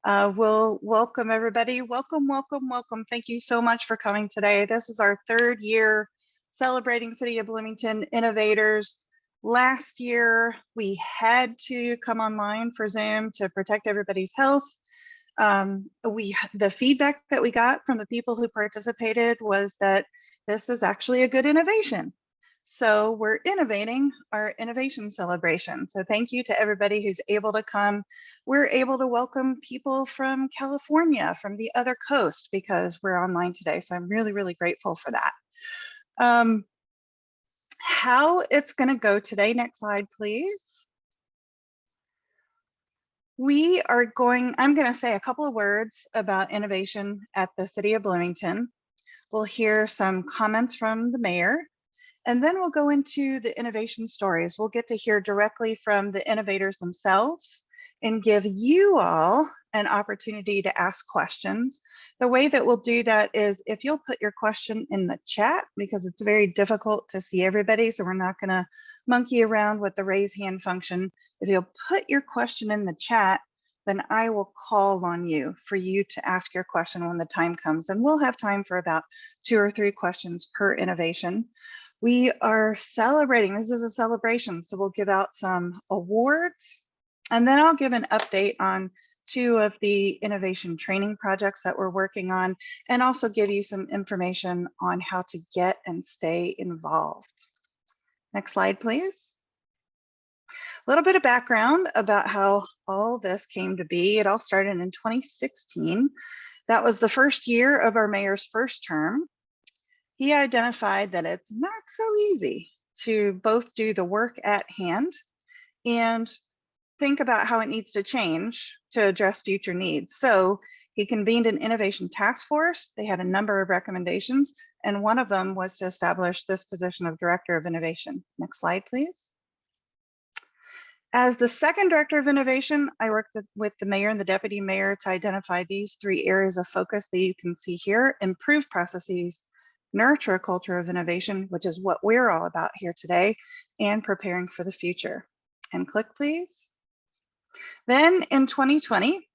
We'll welcome everybody. Welcome, welcome, welcome. Thank you so much for coming today. This is our third year celebrating City of Bloomington innovators. Last year, we had to come online for Zoom to protect everybody's health. The feedback that we got from the people who participated was that this is actually a good innovation. So we're innovating our innovation celebration. So thank you to everybody who's able to come. We're able to welcome people from California, from the other coast, because we're online today. So I'm really, really grateful for that. How it's going to go today. Next slide, please. I'm going to say a couple of words about innovation at the City of Bloomington. We'll hear some comments from the mayor. And then we'll go into the innovation stories. We'll get to hear directly from the innovators themselves and give you all an opportunity to ask questions. The way that we'll do that is if you'll put your question in the chat, because it's very difficult to see everybody, so we're not gonna monkey around with the raise hand function. If you'll put your question in the chat, then I will call on you for you to ask your question when the time comes. And we'll have time for about 2 or 3 questions per innovation. We are celebrating, this is a celebration, so we'll give out some awards, and then I'll give an update on 2 of the innovation training projects that we're working on, and also give you some information on how to get and stay involved. Next slide, please. A little bit of background about how all this came to be. It all started in 2016. That was the first year of our mayor's first term. He identified that it's not so easy to both do the work at hand and think about how it needs to change to address future needs. So he convened an innovation task force. They had a number of recommendations, and one of them was to establish this position of Director of Innovation. Next slide, please. As the second Director of Innovation, I worked with the mayor and the deputy mayor to identify these 3 areas of focus that you can see here: improve processes, nurture a culture of innovation, which is what we're all about here today, and preparing for the future. And click, please. Then in 2020,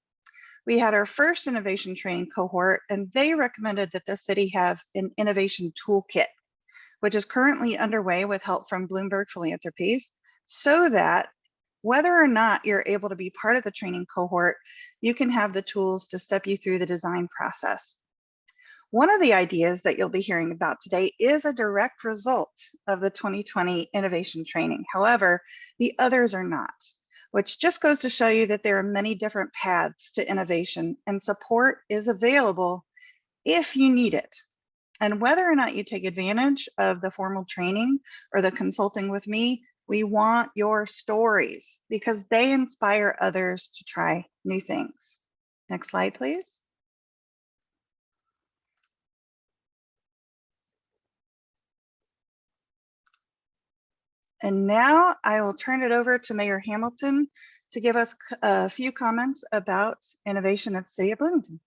we had our first innovation training cohort, and they recommended that the city have an innovation toolkit, which is currently underway with help from Bloomberg Philanthropies, so that whether or not you're able to be part of the training cohort, you can have the tools to step you through the design process. One of the ideas that you'll be hearing about today is a direct result of the 2020 innovation training. However, the others are not, which just goes to show you that there are many different paths to innovation, and support is available if you need it. And whether or not you take advantage of the formal training or the consulting with me, we want your stories because they inspire others to try new things. Next slide, please. And now I will turn it over to Mayor Hamilton to give us a few comments about innovation at the City of Bloomington.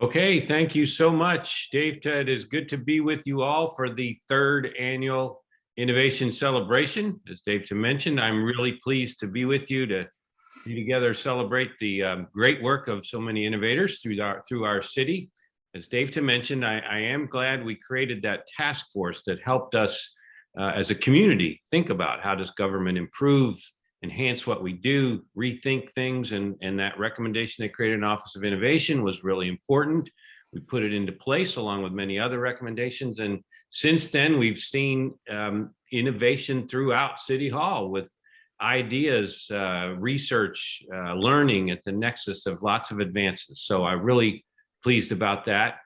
Okay, thank you so much, Dave. It is good to be with you all for the 3rd annual innovation celebration. As Dave mentioned, I'm really pleased to be with you to be together, celebrate the great work of so many innovators through our city. As Dave mentioned, I am glad we created that task force that helped us as a community think about how does government improve, enhance what we do, rethink things, and that recommendation they created an Office of Innovation was really important. We put it into place along with many other recommendations, and since then we've seen innovation throughout City Hall with ideas, research, learning at the nexus of lots of advances. So I'm really pleased about that.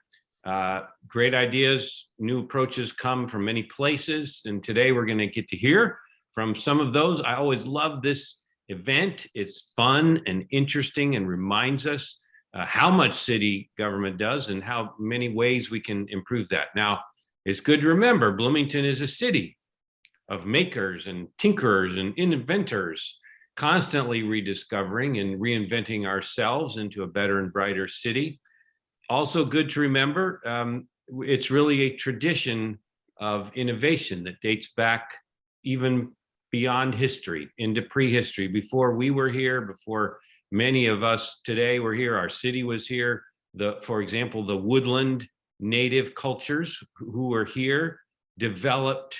Great ideas, new approaches come from many places, and today we're going to get to hear from some of those. I always love this event. It's fun and interesting and reminds us how much city government does and how many ways we can improve that. Now, it's good to remember Bloomington is a city of makers and tinkerers and inventors, constantly rediscovering and reinventing ourselves into a better and brighter city. Also good to remember, it's really a tradition of innovation that dates back even beyond history, into prehistory, before we were here, before many of us today were here, our city was here. For example, the woodland native cultures who were here developed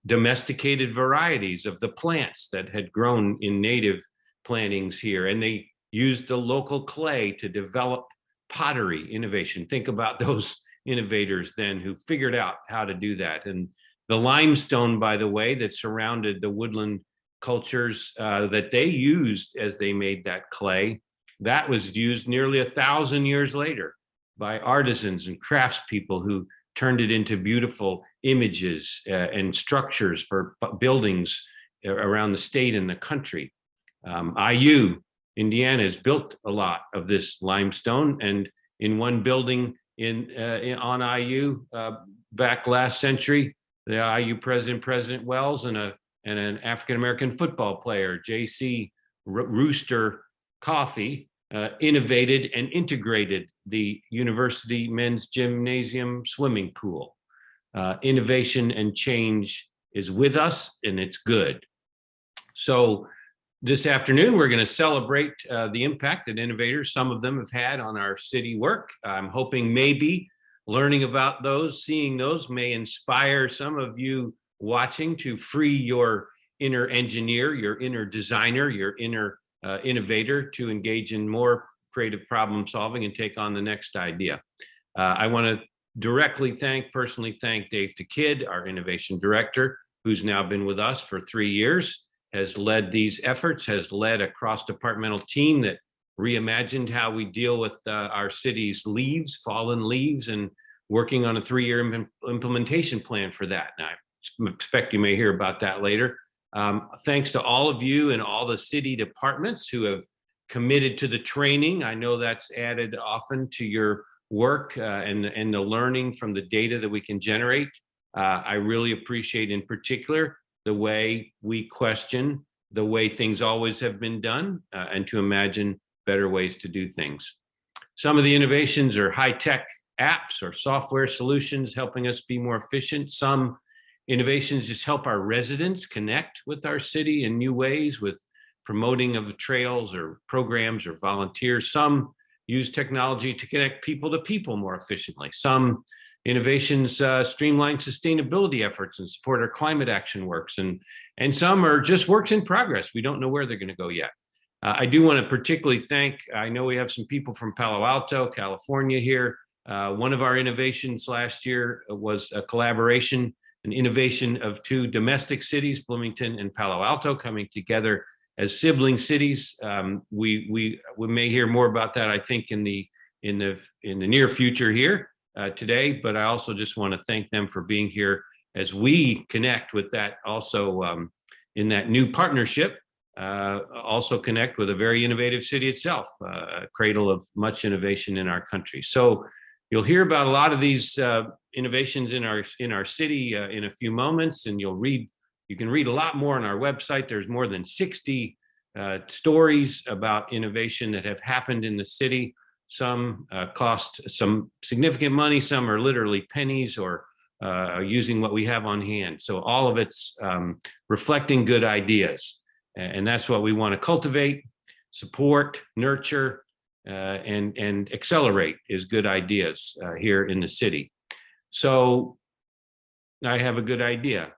domesticated varieties of the plants that had grown in native plantings here. And they used the local clay to develop pottery innovation. Think about those innovators then who figured out how to do that. And the limestone, by the way, that surrounded the woodland cultures that they used as they made that clay, that was used nearly 1,000 years later by artisans and craftspeople who turned it into beautiful images and structures for buildings around the state and the country. IU, Indiana, has built a lot of this limestone, and in one building on IU back last century, the IU president, President Wells, and an African-American football player, J.C. Rooster Coffee, innovated and integrated the university men's gymnasium swimming pool. Innovation and change is with us, and it's good. So this afternoon, we're going to celebrate the impact that innovators, some of them have had on our city work. I'm hoping maybe learning about those, seeing those may inspire some of you watching to free your inner engineer, your inner designer, your inner innovator to engage in more creative problem solving and take on the next idea. I want to personally thank Dave Kidd, our innovation director, who's now been with us for 3 years, has led these efforts, has led a cross-departmental team that reimagined how we deal with our city's leaves, fallen leaves, and working on a 3-year implementation plan for that. And I expect you may hear about that later. Thanks to all of you and all the city departments who have committed to the training. I know that's added often to your work and the learning from the data that we can generate. I really appreciate in particular the way we question the way things always have been done and to imagine better ways to do things. Some of the innovations are high-tech apps or software solutions helping us be more efficient. Some innovations just help our residents connect with our city in new ways with promoting of the trails or programs or volunteers. Some use technology to connect people to people more efficiently. Some innovations streamline sustainability efforts and support our climate action works. And some are just works in progress. We don't know where they're going to go yet. I do want to particularly thank, I know we have some people from Palo Alto, California here. One of our innovations last year was a collaboration, an innovation of 2 domestic cities, Bloomington and Palo Alto, coming together as sibling cities. We may hear more about that, I think, in the near future here today. But I also just want to thank them for being here as we connect with that also in that new partnership. Also connect with a very innovative city itself, a cradle of much innovation in our country. So you'll hear about a lot of these innovations in our city in a few moments, and you can read a lot more on our website. There's more than 60 stories about innovation that have happened in the city. Some cost some significant money, some are literally pennies or using what we have on hand. So all of it's reflecting good ideas. And that's what we want to cultivate, support, nurture, and accelerate is good ideas here in the city. So I have a good idea.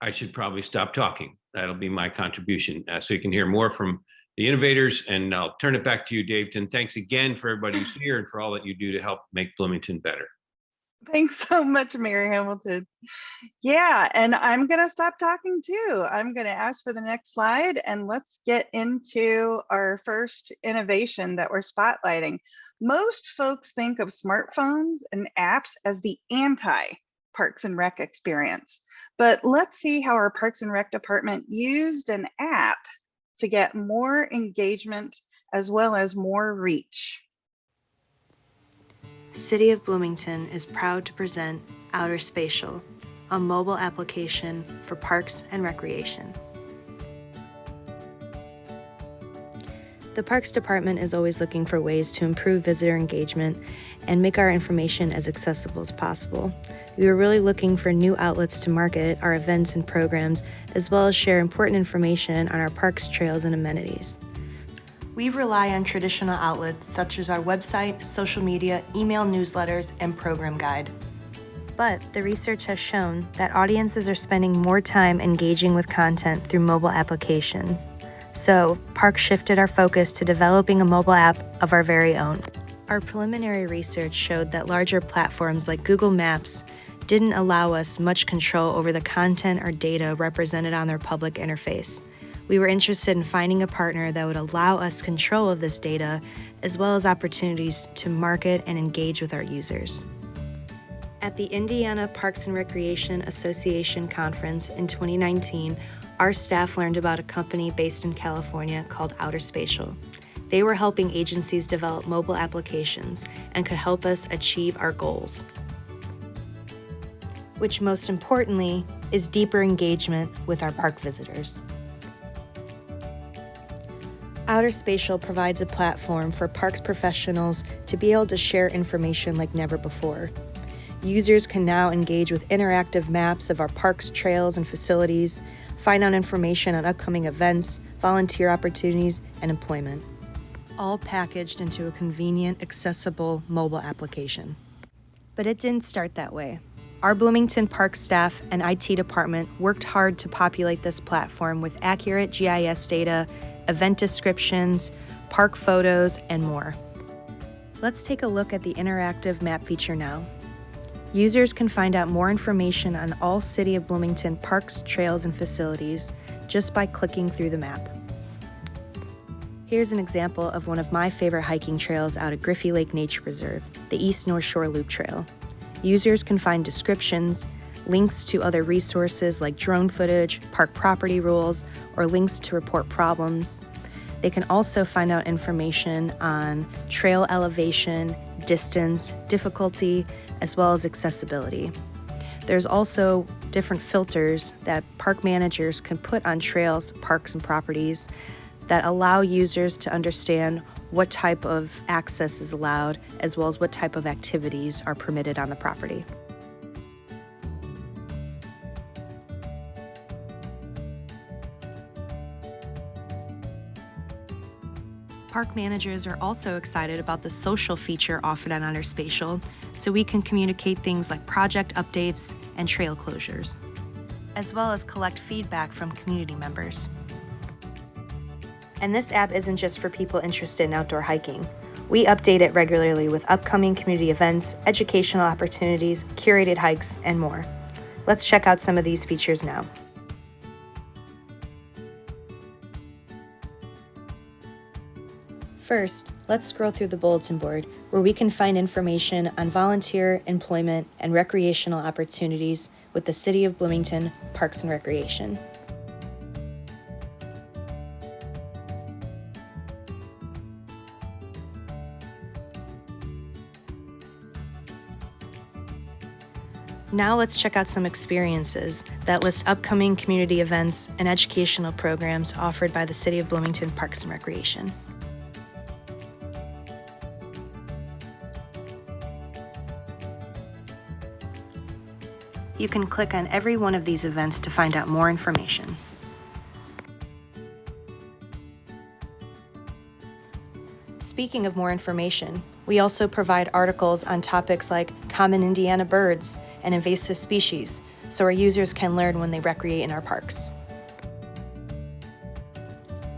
I should probably stop talking. That'll be my contribution. So you can hear more from the innovators, and I'll turn it back to you, Daveton. Thanks again for everybody who's here and for all that you do to help make Bloomington better. Thanks so much, Mayor Hamilton. Yeah, and I'm going to stop talking too. I'm going to ask for the next slide, and let's get into our first innovation that we're spotlighting. Most folks think of smartphones and apps as the anti-Parks and Rec experience, but let's see how our Parks and Rec department used an app to get more engagement as well as more reach. City of Bloomington is proud to present Spatial, a mobile application for parks and recreation. The Parks Department is always looking for ways to improve visitor engagement and make our information as accessible as possible. We are really looking for new outlets to market our events and programs, as well as share important information on our parks, trails, and amenities. We rely on traditional outlets such as our website, social media, email newsletters, and program guide. But the research has shown that audiences are spending more time engaging with content through mobile applications. So, Park shifted our focus to developing a mobile app of our very own. Our preliminary research showed that larger platforms like Google Maps didn't allow us much control over the content or data represented on their public interface. We were interested in finding a partner that would allow us control of this data, as well as opportunities to market and engage with our users. At the Indiana Parks and Recreation Association conference in 2019, our staff learned about a company based in California called Spatial. They were helping agencies develop mobile applications and could help us achieve our goals, which most importantly is deeper engagement with our park visitors. Spatial provides a platform for parks professionals to be able to share information like never before. Users can now engage with interactive maps of our parks, trails, and facilities, find out information on upcoming events, volunteer opportunities, and employment, all packaged into a convenient, accessible mobile application. But it didn't start that way. Our Bloomington Park staff and IT department worked hard to populate this platform with accurate GIS data, event descriptions, park photos, and more. Let's take a look at the interactive map feature now. Users can find out more information on all City of Bloomington parks, trails, and facilities just by clicking through the map. Here's an example of one of my favorite hiking trails out at Griffey Lake Nature Reserve, the East North Shore Loop Trail. Users can find descriptions, links to other resources like drone footage, park property rules, or links to report problems. They can also find out information on trail elevation, distance, difficulty, as well as accessibility. There's also different filters that park managers can put on trails, parks, and properties that allow users to understand what type of access is allowed, as well as what type of activities are permitted on the property. Park managers are also excited about the social feature offered on Spatial, so we can communicate things like project updates and trail closures, as well as collect feedback from community members. And this app isn't just for people interested in outdoor hiking. We update it regularly with upcoming community events, educational opportunities, curated hikes, and more. Let's check out some of these features now. First, let's scroll through the bulletin board, where we can find information on volunteer, employment, and recreational opportunities with the City of Bloomington Parks and Recreation. Now let's check out some experiences that list upcoming community events and educational programs offered by the City of Bloomington Parks and Recreation. You can click on every one of these events to find out more information. Speaking of more information, we also provide articles on topics like common Indiana birds and invasive species, so our users can learn when they recreate in our parks.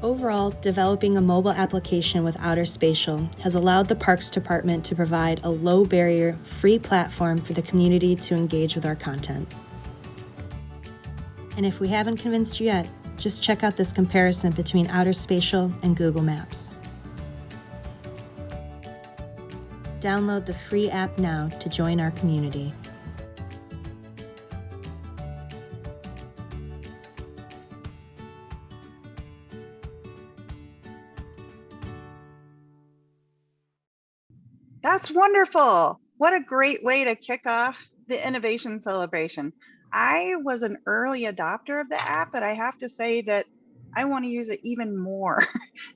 Overall, developing a mobile application with Spatial has allowed the Parks Department to provide a low-barrier, free platform for the community to engage with our content. And if we haven't convinced you yet, just check out this comparison between Spatial and Google Maps. Download the free app now to join our community. That's wonderful. What a great way to kick off the innovation celebration. I was an early adopter of the app, but I have to say that I want to use it even more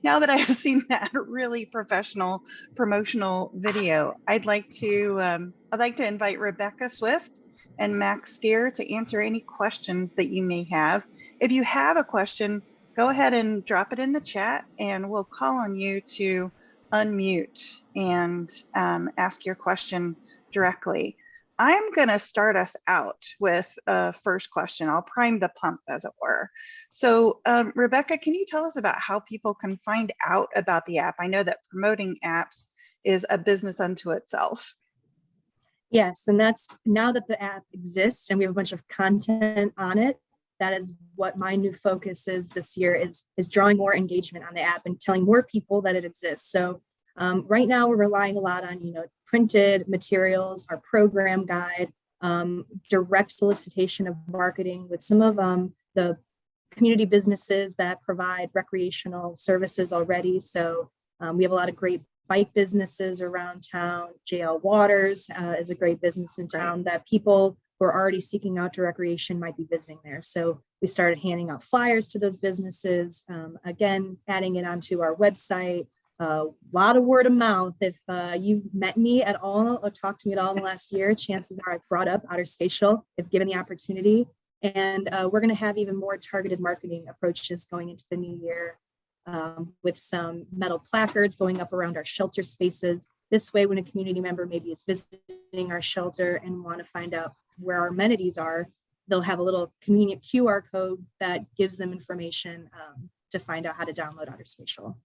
now that I have seen that really professional promotional video. I'd like to invite Rebecca Swift and Max Steer to answer any questions that you may have. If you have a question, go ahead and drop it in the chat and we'll call on you to unmute and ask your question directly. I'm going to start us out with a first question. I'll prime the pump, as it were. So Rebecca, can you tell us about how people can find out about the app? I know that promoting apps is a business unto itself. Yes, and that's now that the app exists and we have a bunch of content on it. That is what my new focus is this year, is drawing more engagement on the app and telling more people that it exists. So right now we're relying a lot on, printed materials, our program guide, direct solicitation of marketing with some of the community businesses that provide recreational services already. So we have a lot of great bike businesses around town. JL Waters is a great business in town that people who are already seeking outdoor recreation might be visiting there. So we started handing out flyers to those businesses, again, adding it onto our website. A lot of word of mouth. If you've met me at all or talked to me at all in the last year, chances are I've brought up Outer Spatial if given the opportunity. And we're going to have even more targeted marketing approaches going into the new year, with some metal placards going up around our shelter spaces. This way, when a community member maybe is visiting our shelter and want to find out where our amenities are, they'll have a little convenient QR code that gives them information to find out how to download Outer Spatial.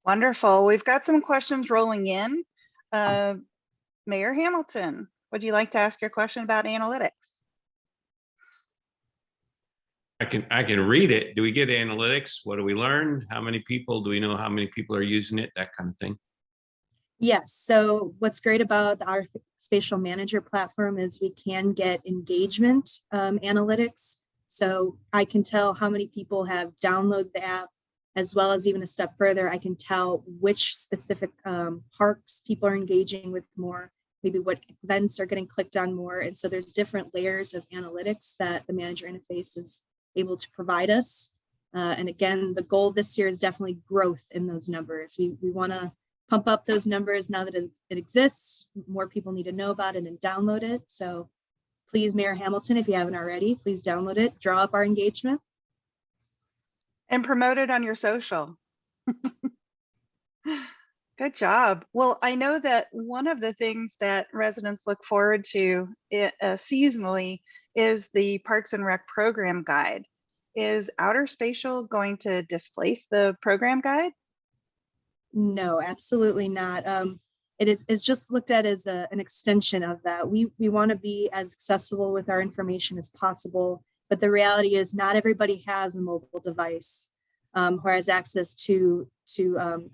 Wonderful. We've got some questions rolling in. Mayor Hamilton, would you like to ask your question about analytics? I can read it. Do we get analytics? What do we learn? How many people? Do we know how many people are using it? That kind of thing. Yes. So what's great about our Spatial Manager platform is we can get engagement analytics. So I can tell how many people have downloaded the app, as well as even a step further, I can tell which specific parks people are engaging with more, maybe what events are getting clicked on more. And so there's different layers of analytics that the manager interface is able to provide us. And again, the goal this year is definitely growth in those numbers. We want to pump up those numbers now that it exists. More people need to know about it and download it. So please, Mayor Hamilton, if you haven't already, please download it, draw up our engagement. And promote it on your social. Good job. Well, I know that one of the things that residents look forward to seasonally is the Parks and Rec program guide. Is Outer Spatial going to displace the program guide? No, absolutely not. It is just looked at as an extension of that. We want to be as accessible with our information as possible, but the reality is not everybody has a mobile device who has access to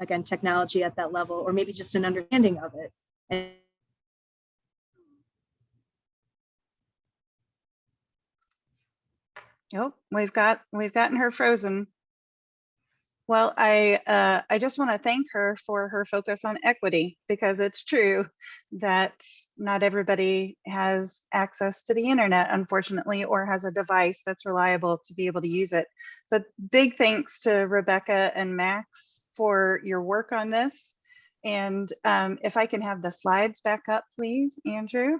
again, technology at that level, or maybe just an understanding of it. And oh, we've gotten her frozen. Well, I just want to thank her for her focus on equity, because it's true that not everybody has access to the internet, unfortunately, or has a device that's reliable to be able to use it. So big thanks to Rebecca and Max for your work on this. And if I can have the slides back up, please, Andrew.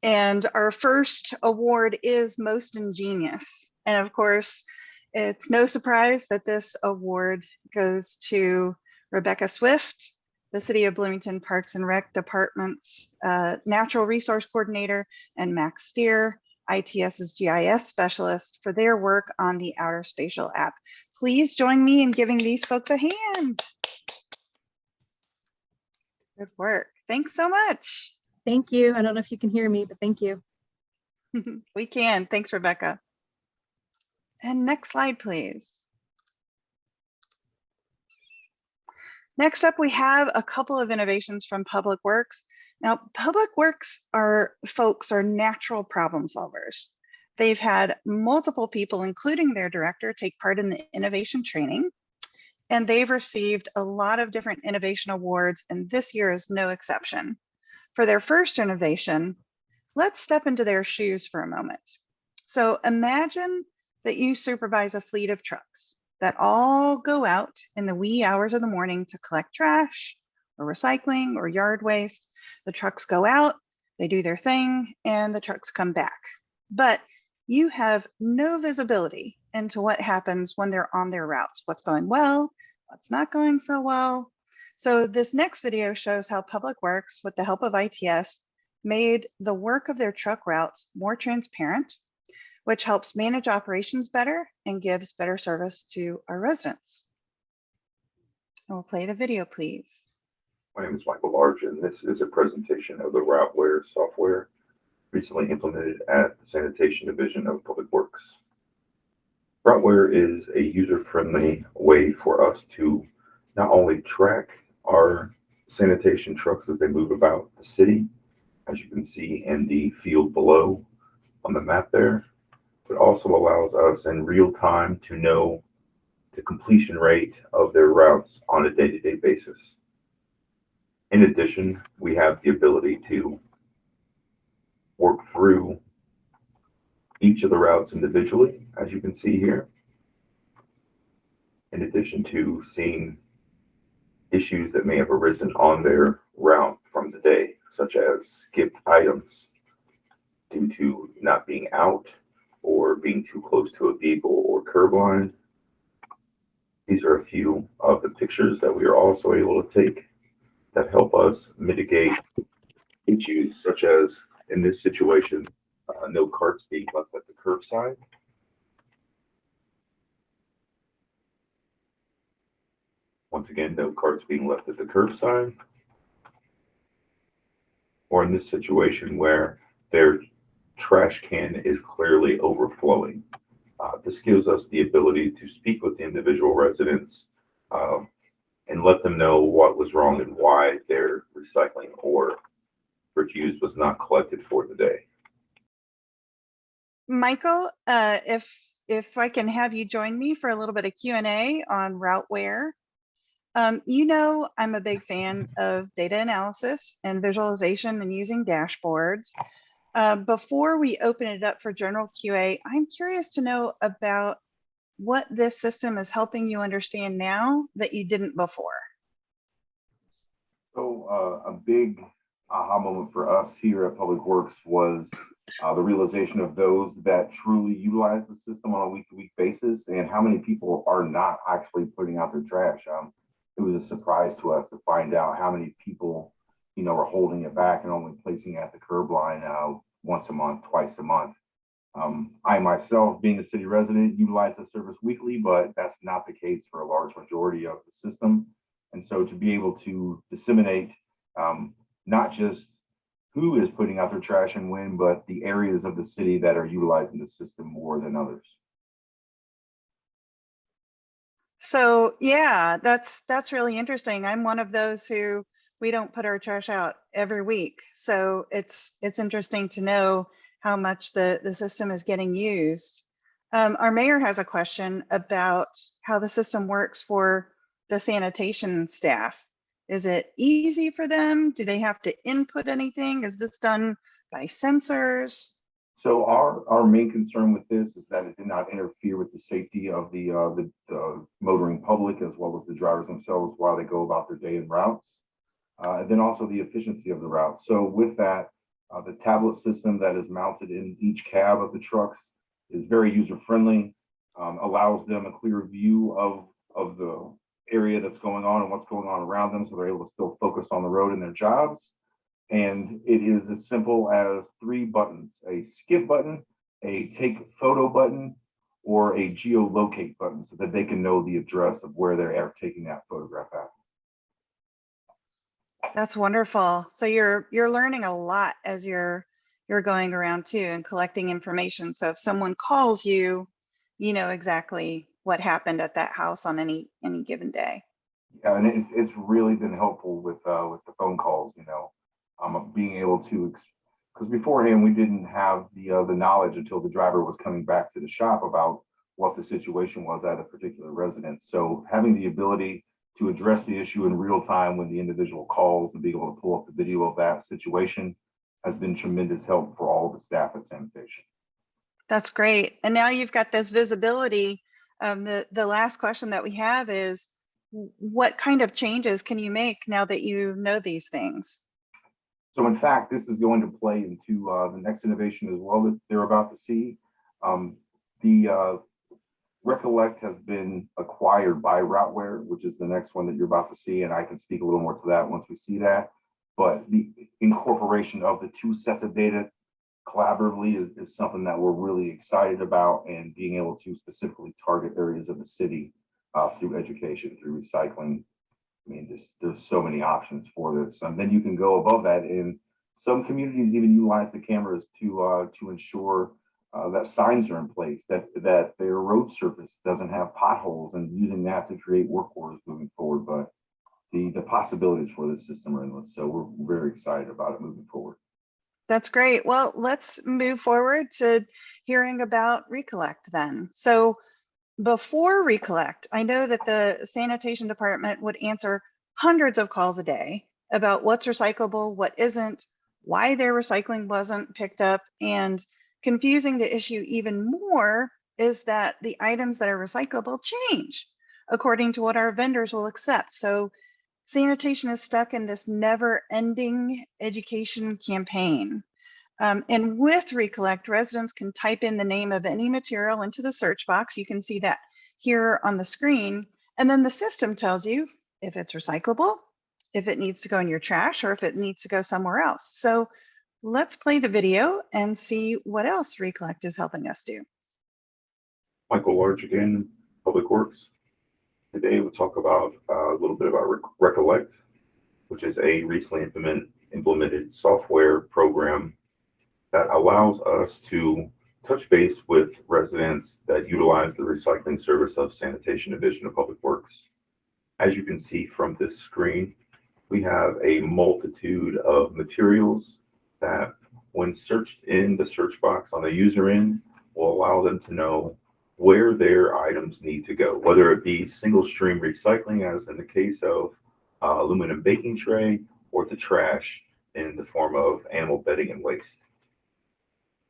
And our first award is Most Ingenious. And of course, it's no surprise that this award goes to Rebecca Swift, the City of Bloomington Parks and Rec Department's Natural Resource Coordinator, and Max Steer, ITS's GIS Specialist, for their work on the Outer Spatial app. Please join me in giving these folks a hand. Good work. Thanks so much. thank you. I don't know if you can hear me, but thank you. We can. Thanks, Rebecca. And next slide, please. Next up, we have a couple of innovations from Public Works. Now, Public Works folks are natural problem solvers. They've had multiple people, including their director, take part in the innovation training, and they've received a lot of different innovation awards, and this year is no exception. For their first innovation, let's step into their shoes for a moment. So imagine that you supervise a fleet of trucks that all go out in the wee hours of the morning to collect trash or recycling or yard waste. The trucks go out, they do their thing, and the trucks come back. But you have no visibility into what happens when they're on their routes, what's going well, what's not going so well. So this next video shows how Public Works, with the help of ITS, made the work of their truck routes more transparent, which helps manage operations better and gives better service to our residents. We'll play the video, please. My name is Michael Large, and this is a presentation of the Ware software recently implemented at the Sanitation Division of Public Works. Ware is a user-friendly way for us to not only track our sanitation trucks as they move about the city, as you can see in the field below on the map there, but also allows us in real time to know the completion rate of their routes on a day-to-day basis. In addition, we have the ability to work through each of the routes individually, as you can see here, in addition to seeing issues that may have arisen on their route from the day, such as skipped items due to not being out or being too close to a vehicle or curb line. These are a few of the pictures that we are also able to take that help us mitigate issues such as, in this situation, no carts being left at the curbside. Once again, no carts being left at the curbside. Or in this situation where their trash can is clearly overflowing. This gives us the ability to speak with the individual residents and let them know what was wrong and why their recycling or refuse was not collected for the day. Michael, if I can have you join me for a little bit of Q&A on Ware. You know, I'm a big fan of data analysis and visualization and using dashboards. Before we open it up for general QA, I'm curious to know about what this system is helping you understand now that you didn't before. So a big aha moment for us here at Public Works was the realization of those that truly utilize the system on a week-to-week basis and how many people are not actually putting out their trash. It was a surprise to us to find out how many people, are holding it back and only placing it at the curb line once a month, twice a month. I myself, being a city resident, utilize the service weekly, but that's not the case for a large majority of the system. And so to be able to disseminate not just who is putting out their trash and when, but the areas of the city that are utilizing the system more than others. So yeah, that's really interesting. I'm one of those who we don't put our trash out every week. So it's interesting to know how much the system is getting used. Our mayor has a question about how the system works for the sanitation staff. Is it easy for them? Do they have to input anything? Is this done by sensors? So our main concern with this is that it did not interfere with the safety of the motoring public as well as the drivers themselves while they go about their day and routes. And then also the efficiency of the route. So with that, the tablet system that is mounted in each cab of the trucks is very user-friendly, allows them a clear view of the area that's going on and what's going on around them, so they're able to still focus on the road and their jobs. And it is as simple as 3 buttons: a skip button, a take photo button, or a geolocate button, so that they can know the address of where they are taking that photograph at. That's wonderful. So you're learning a lot as you're going around too and collecting information. So if someone calls you, you know exactly what happened at that house on any given day. Yeah, and it's really been helpful with the phone calls. Being able to, because beforehand we didn't have the knowledge until the driver was coming back to the shop about what the situation was at a particular residence. So having the ability to address the issue in real time when the individual calls and being able to pull up the video of that situation has been tremendous help for all of the staff at sanitation. That's great. And now you've got this visibility. The last question that we have is, what kind of changes can you make now that you know these things? So in fact, this is going to play into the next innovation as well that they're about to see. The Recollect has been acquired by Ware, which is the next one that you're about to see, and I can speak a little more to that once we see that. But the incorporation of the two sets of data collaboratively is something that we're really excited about, and being able to specifically target areas of the city through education, through recycling. I mean, there's so many options for this. And then you can go above that, and some communities even utilize the cameras to ensure that signs are in place, that their road surface doesn't have potholes, and using that to create work orders moving forward. But the possibilities for this system are endless. So we're very excited about it moving forward. That's great. Well, let's move forward to hearing about Recollect then. So before Recollect, I know that the sanitation department would answer hundreds of calls a day about what's recyclable, what isn't, why their recycling wasn't picked up, and confusing the issue even more is that the items that are recyclable change according to what our vendors will accept. So sanitation is stuck in this never-ending education campaign. And with Recollect, residents can type in the name of any material into the search box. You can see that here on the screen. And then the system tells you if it's recyclable, if it needs to go in your trash, or if it needs to go somewhere else. So let's play the video and see what else Recollect is helping us do. Michael Large again, Public Works. Today we'll talk about a little bit about Recollect, which is a recently implemented software program that allows us to touch base with residents that utilize the recycling service of Sanitation Division of Public Works. As you can see from this screen, we have a multitude of materials that, when searched in the search box on the user end, will allow them to know where their items need to go, whether it be single stream recycling, as in the case of aluminum baking tray, or the trash in the form of animal bedding and waste.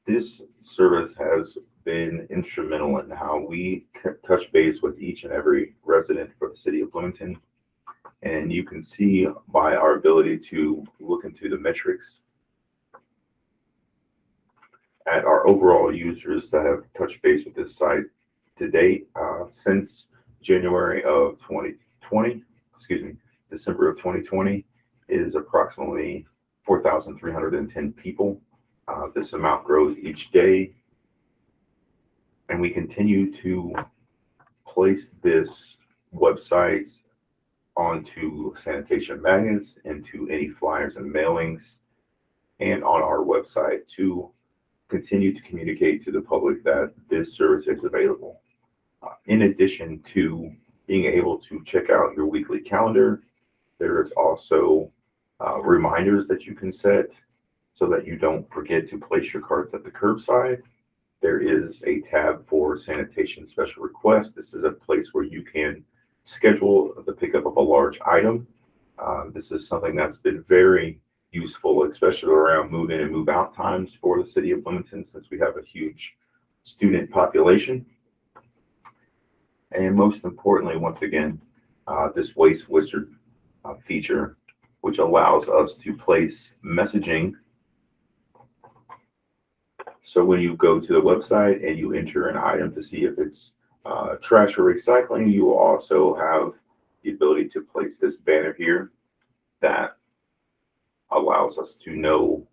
This service has been instrumental in how we touch base with each and every resident for the city of Bloomington. And you can see by our ability to look into the metrics at our overall users that have touched base with this site to date, since January of 2020, December of 2020, is approximately 4,310 people. This amount grows each day, and we continue to place this website onto sanitation magnets, into any flyers and mailings, and on our website to continue to communicate to the public that this service is available. In addition to being able to check out your weekly calendar, there is also reminders that you can set so that you don't forget to place your carts at the curbside. There is a tab for sanitation special requests. This is a place where you can schedule the pickup of a large item. This is something that's been very useful, especially around move in and move out times for the city of Bloomington, since we have a huge student population. And most importantly, once again, this Waste Wizard feature, which allows us to place messaging. So when you go to the website and you enter an item to see if it's trash or recycling, you will also have the ability to place this banner here that allows us to know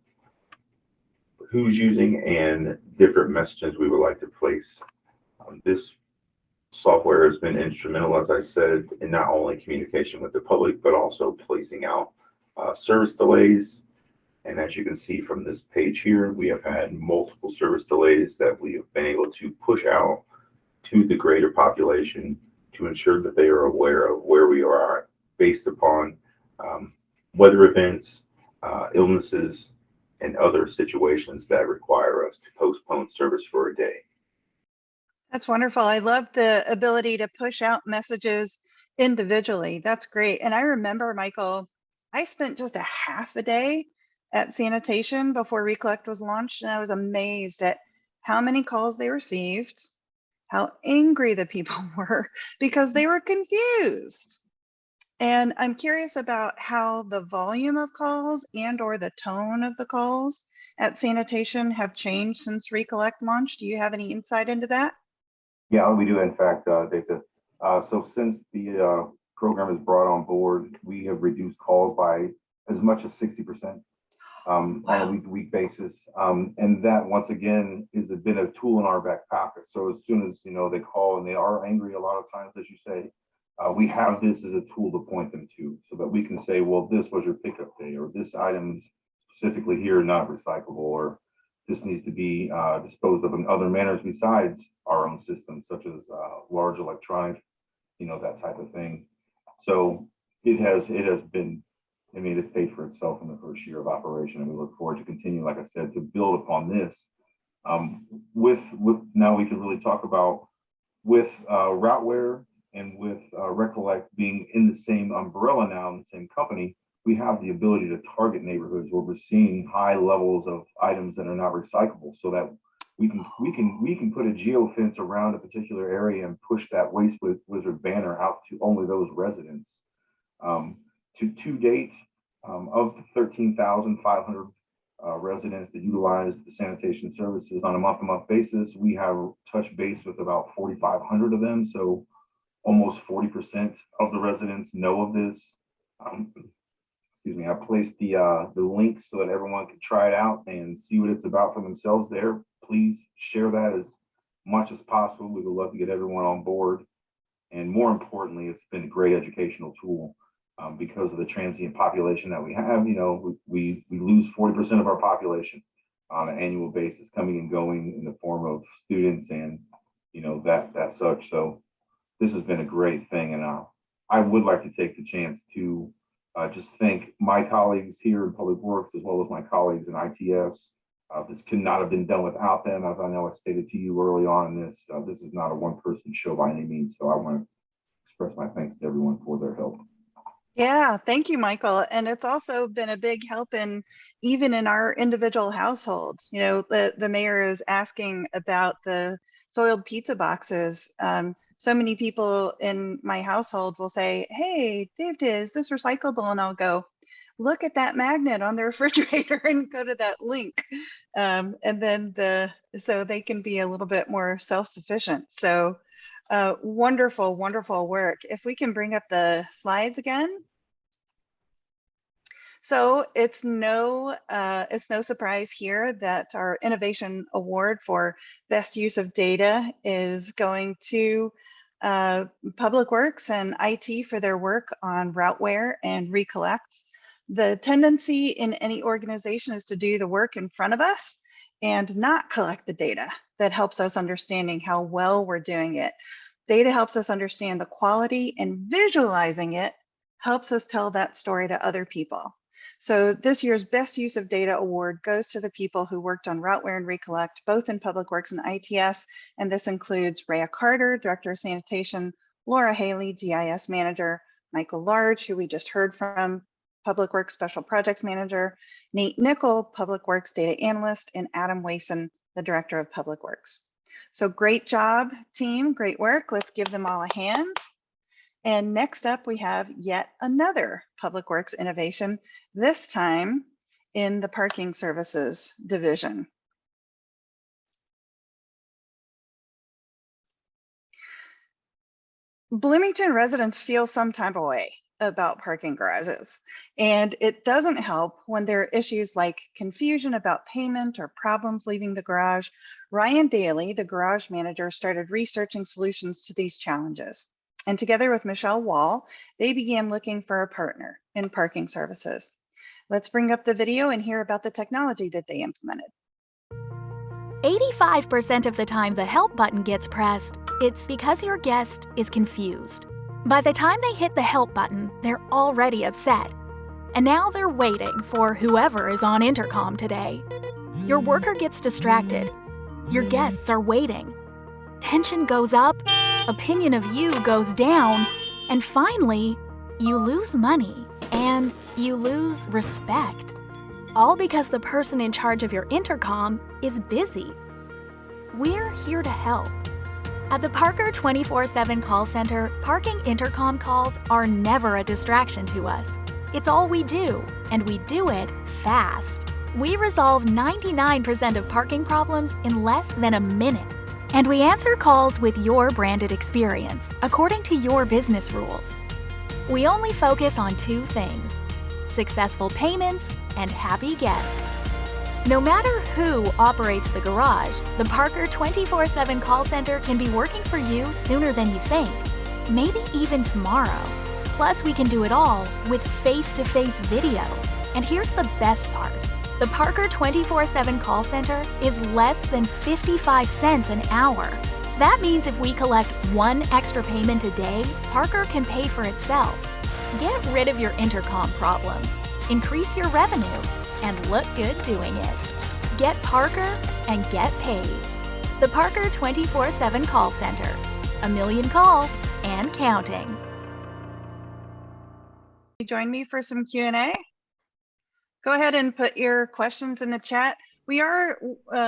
who's using and different messages we would like to place. This software has been instrumental, as I said, in not only communication with the public, but also placing out service delays. And as you can see from this page here, we have had multiple service delays that we have been able to push out to the greater population to ensure that they are aware of where we are based upon weather events, illnesses, and other situations that require us to postpone service for a day. That's wonderful. I love the ability to push out messages individually. That's great. And I remember, Michael, I spent just a half a day at Sanitation before Recollect was launched, and I was amazed at how many calls they received, how angry the people were because they were confused. And I'm curious about how the volume of calls and or the tone of the calls at Sanitation have changed since Recollect launched. Do you have any insight into that? Yeah, we do, in fact, Data. So since the program is brought on board, we have reduced calls by as much as 60%. On a week-to-week basis. And that, once again, has been a tool in our back pocket. So as soon as, they call and they are angry a lot of times, as you say, we have this as a tool to point them to, so that we can say, well, this was your pickup day, or this item's specifically here not recyclable, or this needs to be disposed of in other manners besides our own systems, such as large electronic, that type of thing. So it has been, it's paid for itself in the first year of operation, and we look forward to continue, like I said, to build upon this. With now we can really talk about with Routeware and with Recollect being in the same umbrella now, in the same company, we have the ability to target neighborhoods where we're seeing high levels of items that are not recyclable, so that we can put a geofence around a particular area and push that Waste Wizard banner out to only those residents. To date, of the 13,500 residents that utilize the sanitation services on a month-to-month basis, we have touched base with about 4,500 of them. So almost 40% of the residents know of this. Excuse me, I placed the link so that everyone can try it out and see what it's about for themselves there. Please share that as much as possible. We would love to get everyone on board. And more importantly, it's been a great educational tool. Because of the transient population that we have, we lose 40% of our population on an annual basis, coming and going in the form of students and, that such. So this has been a great thing. And I would like to take the chance to just thank my colleagues here in Public Works, as well as my colleagues in ITS. This could not have been done without them. As I know I stated to you early on in this, this is not a one-person show by any means. So I want to express my thanks to everyone for their help. Yeah, thank you, Michael. And it's also been a big help even in our individual households. The mayor is asking about the soiled pizza boxes. So many people in my household will say, hey, Dave, is this recyclable? And I'll go, look at that magnet on the refrigerator and go to that link. And then so they can be a little bit more self-sufficient. So wonderful, wonderful work. If we can bring up the slides again. So it's no surprise here that our Innovation Award for Best Use of Data is going to Public Works and IT for their work on Routeware and Recollect. The tendency in any organization is to do the work in front of us and not collect the data that helps us understanding how well we're doing it. Data helps us understand the quality, and visualizing it helps us tell that story to other people. So this year's Best Use of Data Award goes to the people who worked on Routeware and Recollect, both in Public Works and ITS, and this includes Rhea Carter, Director of Sanitation, Laura Haley, GIS Manager, Michael Large, who we just heard from, Public Works Special Projects Manager, Nate Nickel, Public Works Data Analyst, and Adam Wason, the Director of Public Works. So great job, team, great work. Let's give them all a hand. And next up, we have yet another Public Works innovation, this time in the Parking Services Division. Bloomington residents feel some type of way about parking garages, and it doesn't help when there are issues like confusion about payment or problems leaving the garage. Ryan Daly, the garage manager, started researching solutions to these challenges. And together with Michelle Wall, they began looking for a partner in parking services. Let's bring up the video and hear about the technology that they implemented. 85% of the time the help button gets pressed, it's because your guest is confused. By the time they hit the help button, they're already upset. And now they're waiting for whoever is on intercom today. Your worker gets distracted. Your guests are waiting. Tension goes up, opinion of you goes down, and finally, you lose money and you lose respect. All because the person in charge of your intercom is busy. We're here to help. At the Parker 24/7 call center, parking intercom calls are never a distraction to us. It's all we do, and we do it fast. We resolve 99% of parking problems in less than a minute. And we answer calls with your branded experience, according to your business rules. We only focus on two things: successful payments and happy guests. No matter who operates the garage, the Parker 24/7 call center can be working for you sooner than you think, maybe even tomorrow. Plus, we can do it all with face-to-face video. And here's the best part. The Parker 24/7 call center is less than 55 cents an hour. That means if we collect one extra payment a day, Parker can pay for itself. Get rid of your intercom problems, increase your revenue, and look good doing it. Get Parker and get paid. The Parker 24/7 call center. 1 million calls and counting. Join me for some Q&A. Go ahead and put your questions in the chat. We are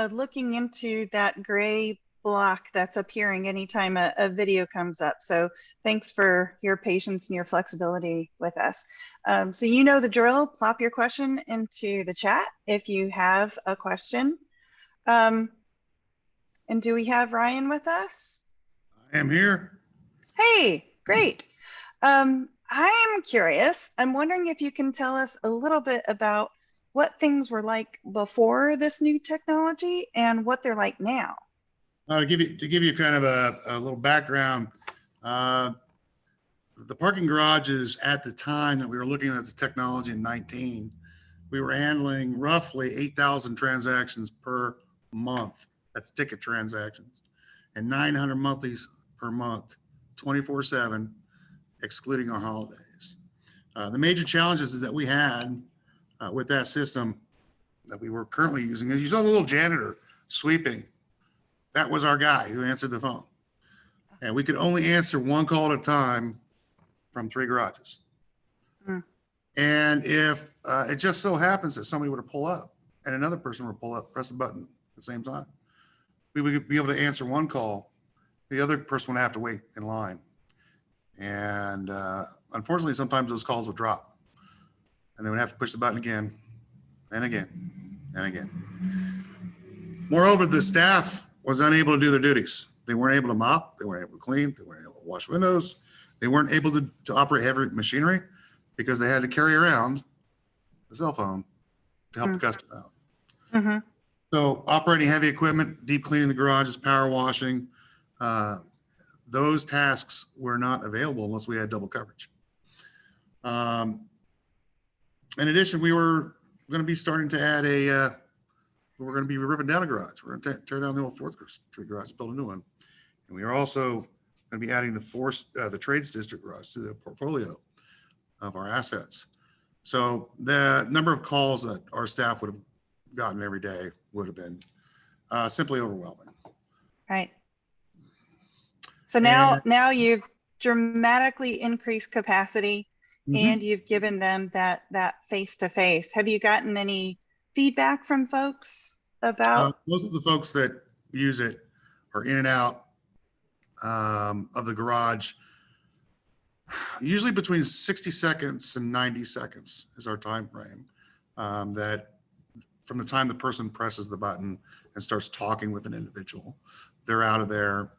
looking into that gray block that's appearing anytime a video comes up. So thanks for your patience and your flexibility with us. So you know the drill, plop your question into the chat if you have a question. And do we have Ryan with us? I am here. Hey, great. I'm curious. I'm wondering if you can tell us a little bit about what things were like before this new technology and what they're like now. To give you kind of a little background, the parking garages at the time that we were looking at the technology in 19, we were handling roughly 8,000 transactions per month. That's ticket transactions, and 900 monthlies per month, 24/7, excluding our holidays. The major challenges is that we had with that system that we were currently using is you saw the little janitor sweeping. That was our guy who answered the phone. And we could only answer one call at a time from 3 garages. And if it just so happens that somebody were to pull up and another person would pull up, press the button at the same time, we would be able to answer one call. The other person would have to wait in line. And unfortunately, sometimes those calls would drop and they would have to push the button again and again and again. Moreover, the staff was unable to do their duties. They weren't able to mop, they weren't able to clean, they weren't able to wash windows, they weren't able to operate heavy machinery because they had to carry around the cell phone to help the customer out. So operating heavy equipment, deep cleaning the garages, power washing, those tasks were not available unless we had double coverage. In addition, we were going to be starting to add we're going to be ripping down a garage. We're going to tear down the old 4th Street garage, build a new one. And we are also going to be adding the Trades District garage to the portfolio of our assets. So the number of calls that our staff would have gotten every day would have been simply overwhelming. Right. So now you've dramatically increased capacity and you've given them that face-to-face. Have you gotten any feedback from folks about? Most of the folks that use it are in and out of the garage. Usually between 60 seconds and 90 seconds is our time frame. That from the time the person presses the button and starts talking with an individual, they're out of there,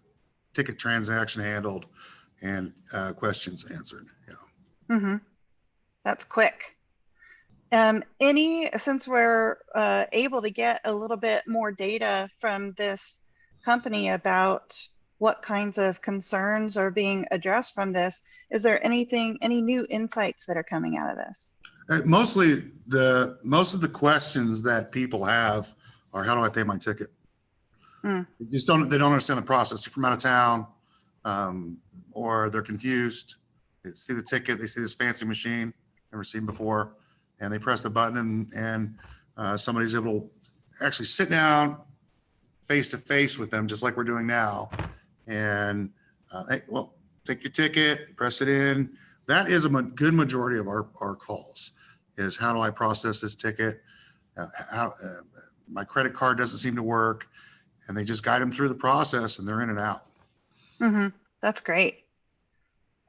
ticket transaction handled, and questions answered. Yeah. That's quick. Since we're able to get a little bit more data from this company about what kinds of concerns are being addressed from this, is there any new insights that are coming out of this? Mostly most of the questions that people have are, how do I pay my ticket? They don't understand the process. They're from out of town, or they're confused. They see the ticket, they see this fancy machine never seen before, and they press the button and somebody's able to actually sit down face to face with them, just like we're doing now. And hey, well, take your ticket, press it in. That is a good majority of our calls is, how do I process this ticket? My credit card doesn't seem to work. And they just guide them through the process and they're in and out. That's great.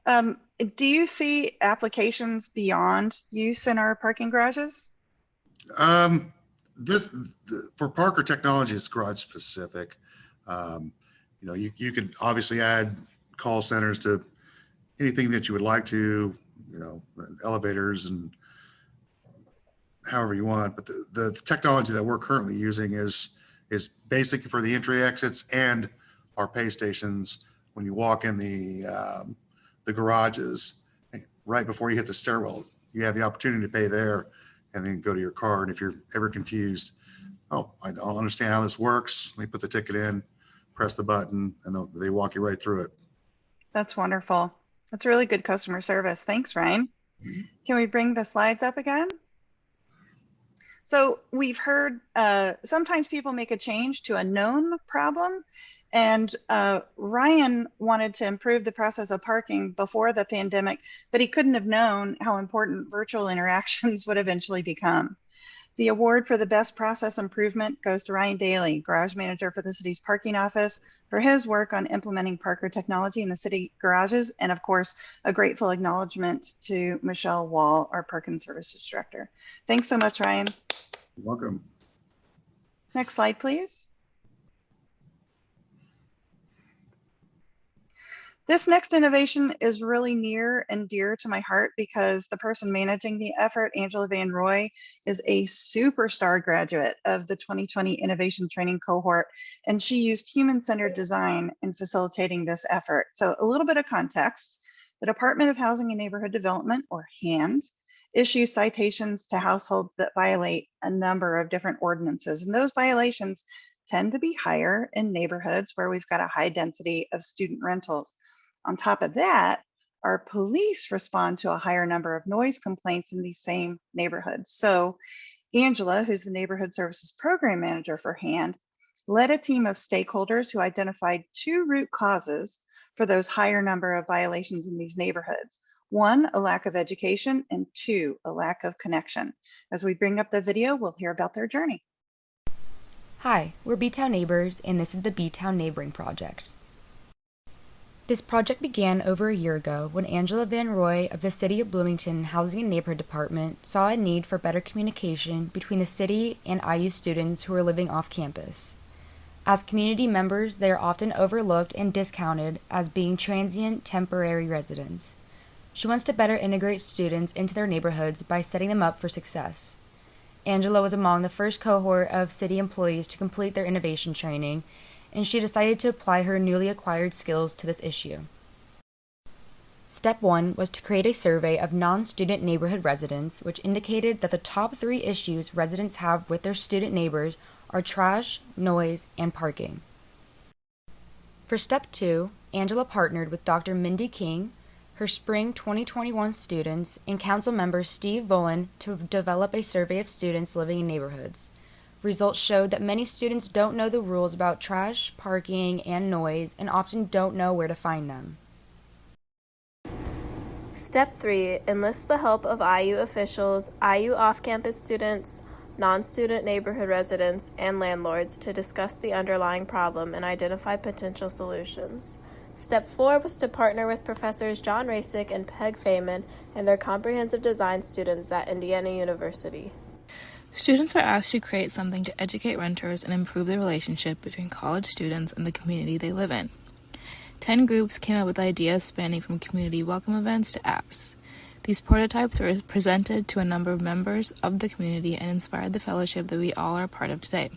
Do you see applications beyond use in our parking garages? For Parker Technology, it's garage specific. you could obviously add call centers to anything that you would like to, elevators and however you want. But the technology that we're currently using is basic for the entry exits and our pay stations. When you walk in the garages, right before you hit the stairwell, you have the opportunity to pay there and then go to your car. And if you're ever confused, oh, I don't understand how this works, let me put the ticket in, press the button, and they walk you right through it. That's wonderful. That's really good customer service. Thanks, Ryan. Can we bring the slides up again? So we've heard sometimes people make a change to a known problem, and Ryan wanted to improve the process of parking before the pandemic, but he couldn't have known how important virtual interactions would eventually become. The award for the best process improvement goes to Ryan Daly, garage manager for the city's parking office, for his work on implementing Parker technology in the city garages, and of course, a grateful acknowledgement to Michelle Wall, our parking services director. Thanks so much, Ryan. You're welcome. Next slide, please. This next innovation is really near and dear to my heart because the person managing the effort, Angela Van Roy, is a superstar graduate of the 2020 Innovation Training Cohort, and she used human-centered design in facilitating this effort. So a little bit of context. The Department of Housing and Neighborhood Development, or HAND, issues citations to households that violate a number of different ordinances, and those violations tend to be higher in neighborhoods where we've got a high density of student rentals. On top of that, our police respond to a higher number of noise complaints in these same neighborhoods. So Angela, who's the neighborhood services program manager for HAND, led a team of stakeholders who identified 2 root causes for those higher number of violations in these neighborhoods. 1, a lack of education, and 2, a lack of connection. As we bring up the video, we'll hear about their journey. Hi, we're B-Town neighbors, and this is the B-Town Neighboring Project. This project began over a year ago when Angela Van Roy of the City of Bloomington Housing and Neighborhood Department saw a need for better communication between the city and IU students who are living off campus. As community members, they are often overlooked and discounted as being transient, temporary residents. She wants to better integrate students into their neighborhoods by setting them up for success. Angela was among the first cohort of city employees to complete their innovation training, and she decided to apply her newly acquired skills to this issue. Step 1 was to create a survey of non-student neighborhood residents, which indicated that the top 3 issues residents have with their student neighbors are trash, noise, and parking. For Step 2, Angela partnered with Dr. Mindy King, her spring 2021 students, and council member Steve Volin to develop a survey of students living in neighborhoods. Results showed that many students don't know the rules about trash, parking, and noise, and often don't know where to find them. Step 3. Enlist the help of IU officials, IU off-campus students, non-student neighborhood residents, and landlords to discuss the underlying problem and identify potential solutions. Step 4 was to partner with Professors John Rasick and Peg Feynman and their comprehensive design students at Indiana University. Students were asked to create something to educate renters and improve the relationship between college students and the community they live in. 10 groups came up with ideas spanning from community welcome events to apps. These prototypes were presented to a number of members of the community and inspired the fellowship that we all are a part of today.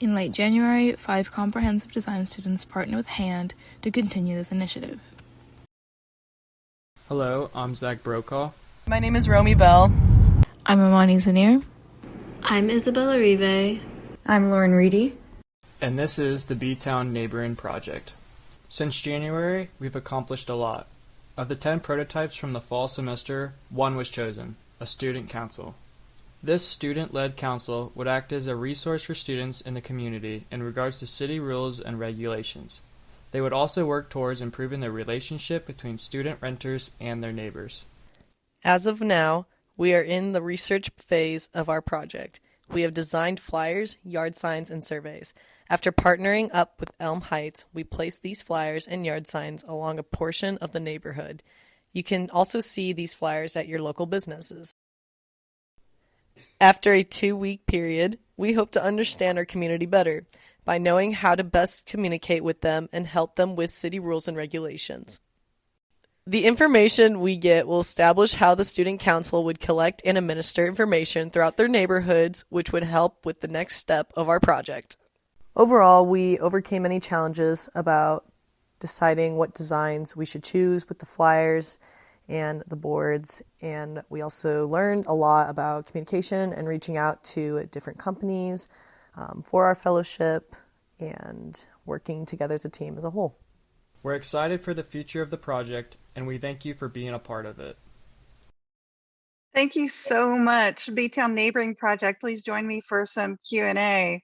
In late January, 5 comprehensive design students partnered with HAND to continue this initiative. Hello, I'm Zach Brokaw. My name is Romy Bell. I'm Amani Zanier. I'm Isabella Rive. I'm Lauren Reedy. And this is the B-Town Neighboring Project. Since January, we've accomplished a lot. Of the 10 prototypes from the fall semester, 1 was chosen, a student council. This student-led council would act as a resource for students in the community in regards to city rules and regulations. They would also work towards improving the relationship between student renters and their neighbors. As of now, we are in the research phase of our project. We have designed flyers, yard signs, and surveys. After partnering up with Elm Heights, we placed these flyers and yard signs along a portion of the neighborhood. You can also see these flyers at your local businesses. After a 2-week period, we hope to understand our community better. by knowing how to best communicate with them and help them with city rules and regulations. The information we get will establish how the student council would collect and administer information throughout their neighborhoods, which would help with the next step of our project. Overall, we overcame any challenges about deciding what designs we should choose with the flyers and the boards, and we also learned a lot about communication and reaching out to different companies for our fellowship and working together as a team as a whole. We're excited for the future of the project, and we thank you for being a part of it. Thank you so much. B-Town Neighboring Project, please join me for some Q&A.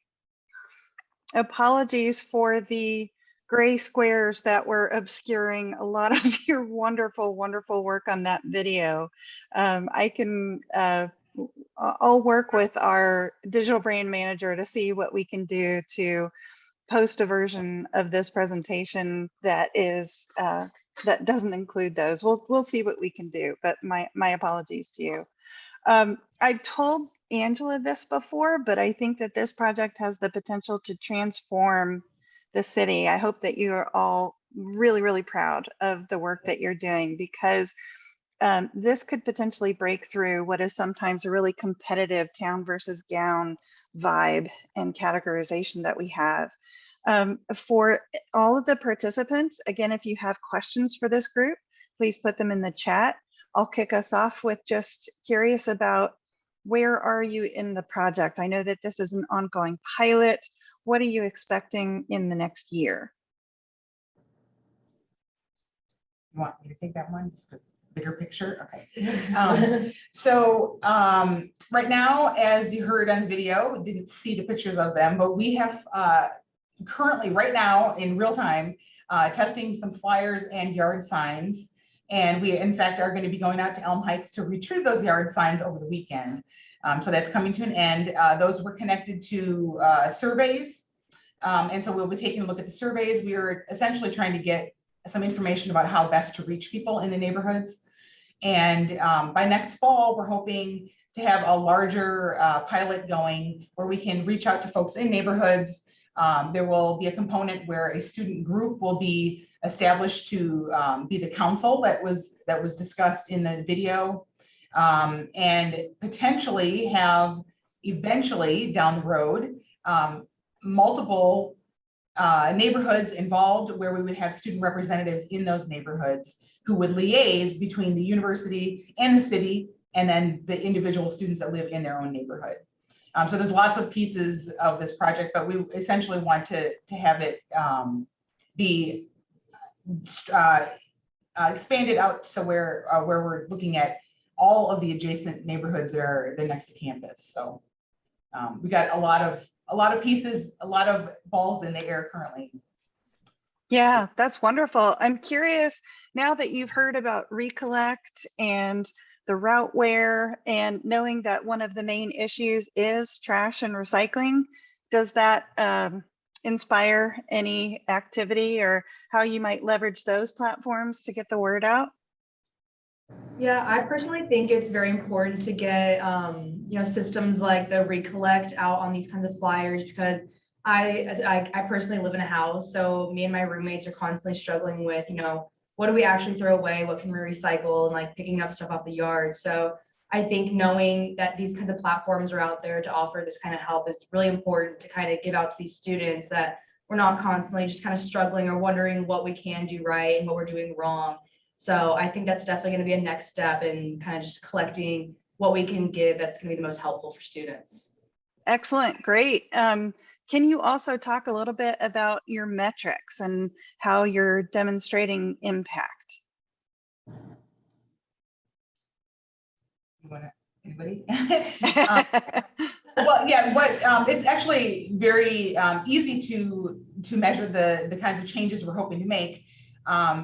Apologies for the gray squares that were obscuring a lot of your wonderful, wonderful work on that video. I'll work with our digital brand manager to see what we can do to post a version of this presentation that is that doesn't include those. We'll see what we can do, but my apologies to you. I've told Angela this before, but I think that this project has the potential to transform the city. I hope that you are all really, really proud of the work that you're doing, because this could potentially break through what is sometimes a really competitive town versus gown vibe and categorization that we have. For all of the participants, again, if you have questions for this group, please put them in the chat. I'll kick us off with just curious about, where are you in the project? I know that this is an ongoing pilot. What are you expecting in the next year? You want me to take that one, just because bigger picture? Okay. Right now, as you heard on video, didn't see the pictures of them, but we have currently, right now, in real time, testing some flyers and yard signs. And we, in fact, are going to be going out to Elm Heights to retrieve those yard signs over the weekend. So that's coming to an end. Those were connected to surveys. And so we'll be taking a look at the surveys. We are essentially trying to get some information about how best to reach people in the neighborhoods. And by next fall, we're hoping to have a larger pilot going where we can reach out to folks in neighborhoods. There will be a component where a student group will be established to be the council that was discussed in the video, and potentially have eventually down the road multiple neighborhoods involved, where we would have student representatives in those neighborhoods who would liaise between the university and the city, and then the individual students that live in their own neighborhood. So there's lots of pieces of this project, but we essentially want to have it be expanded out to where we're looking at all of the adjacent neighborhoods that are next to campus. So we got a lot of pieces, a lot of balls in the air currently. Yeah, that's wonderful. I'm curious, now that you've heard about Recollect and the route Ware, and knowing that one of the main issues is trash and recycling, does that inspire any activity or how you might leverage those platforms to get the word out? Yeah, I personally think it's very important to get systems like the Recollect out on these kinds of flyers, because I personally live in a house, so me and my roommates are constantly struggling with, what do we actually throw away? What can we recycle? And like picking up stuff off the yard. So I think knowing that these kinds of platforms are out there to offer this kind of help is really important to kind of give out to these students, that we're not constantly just kind of struggling or wondering what we can do right and what we're doing wrong. So I think that's definitely going to be a next step in kind of just collecting what we can give that's going to be the most helpful for students. Excellent, great. Can you also talk a little bit about your metrics and how you're demonstrating impact? Anybody? Well, yeah, it's actually very easy to measure the kinds of changes we're hoping to make,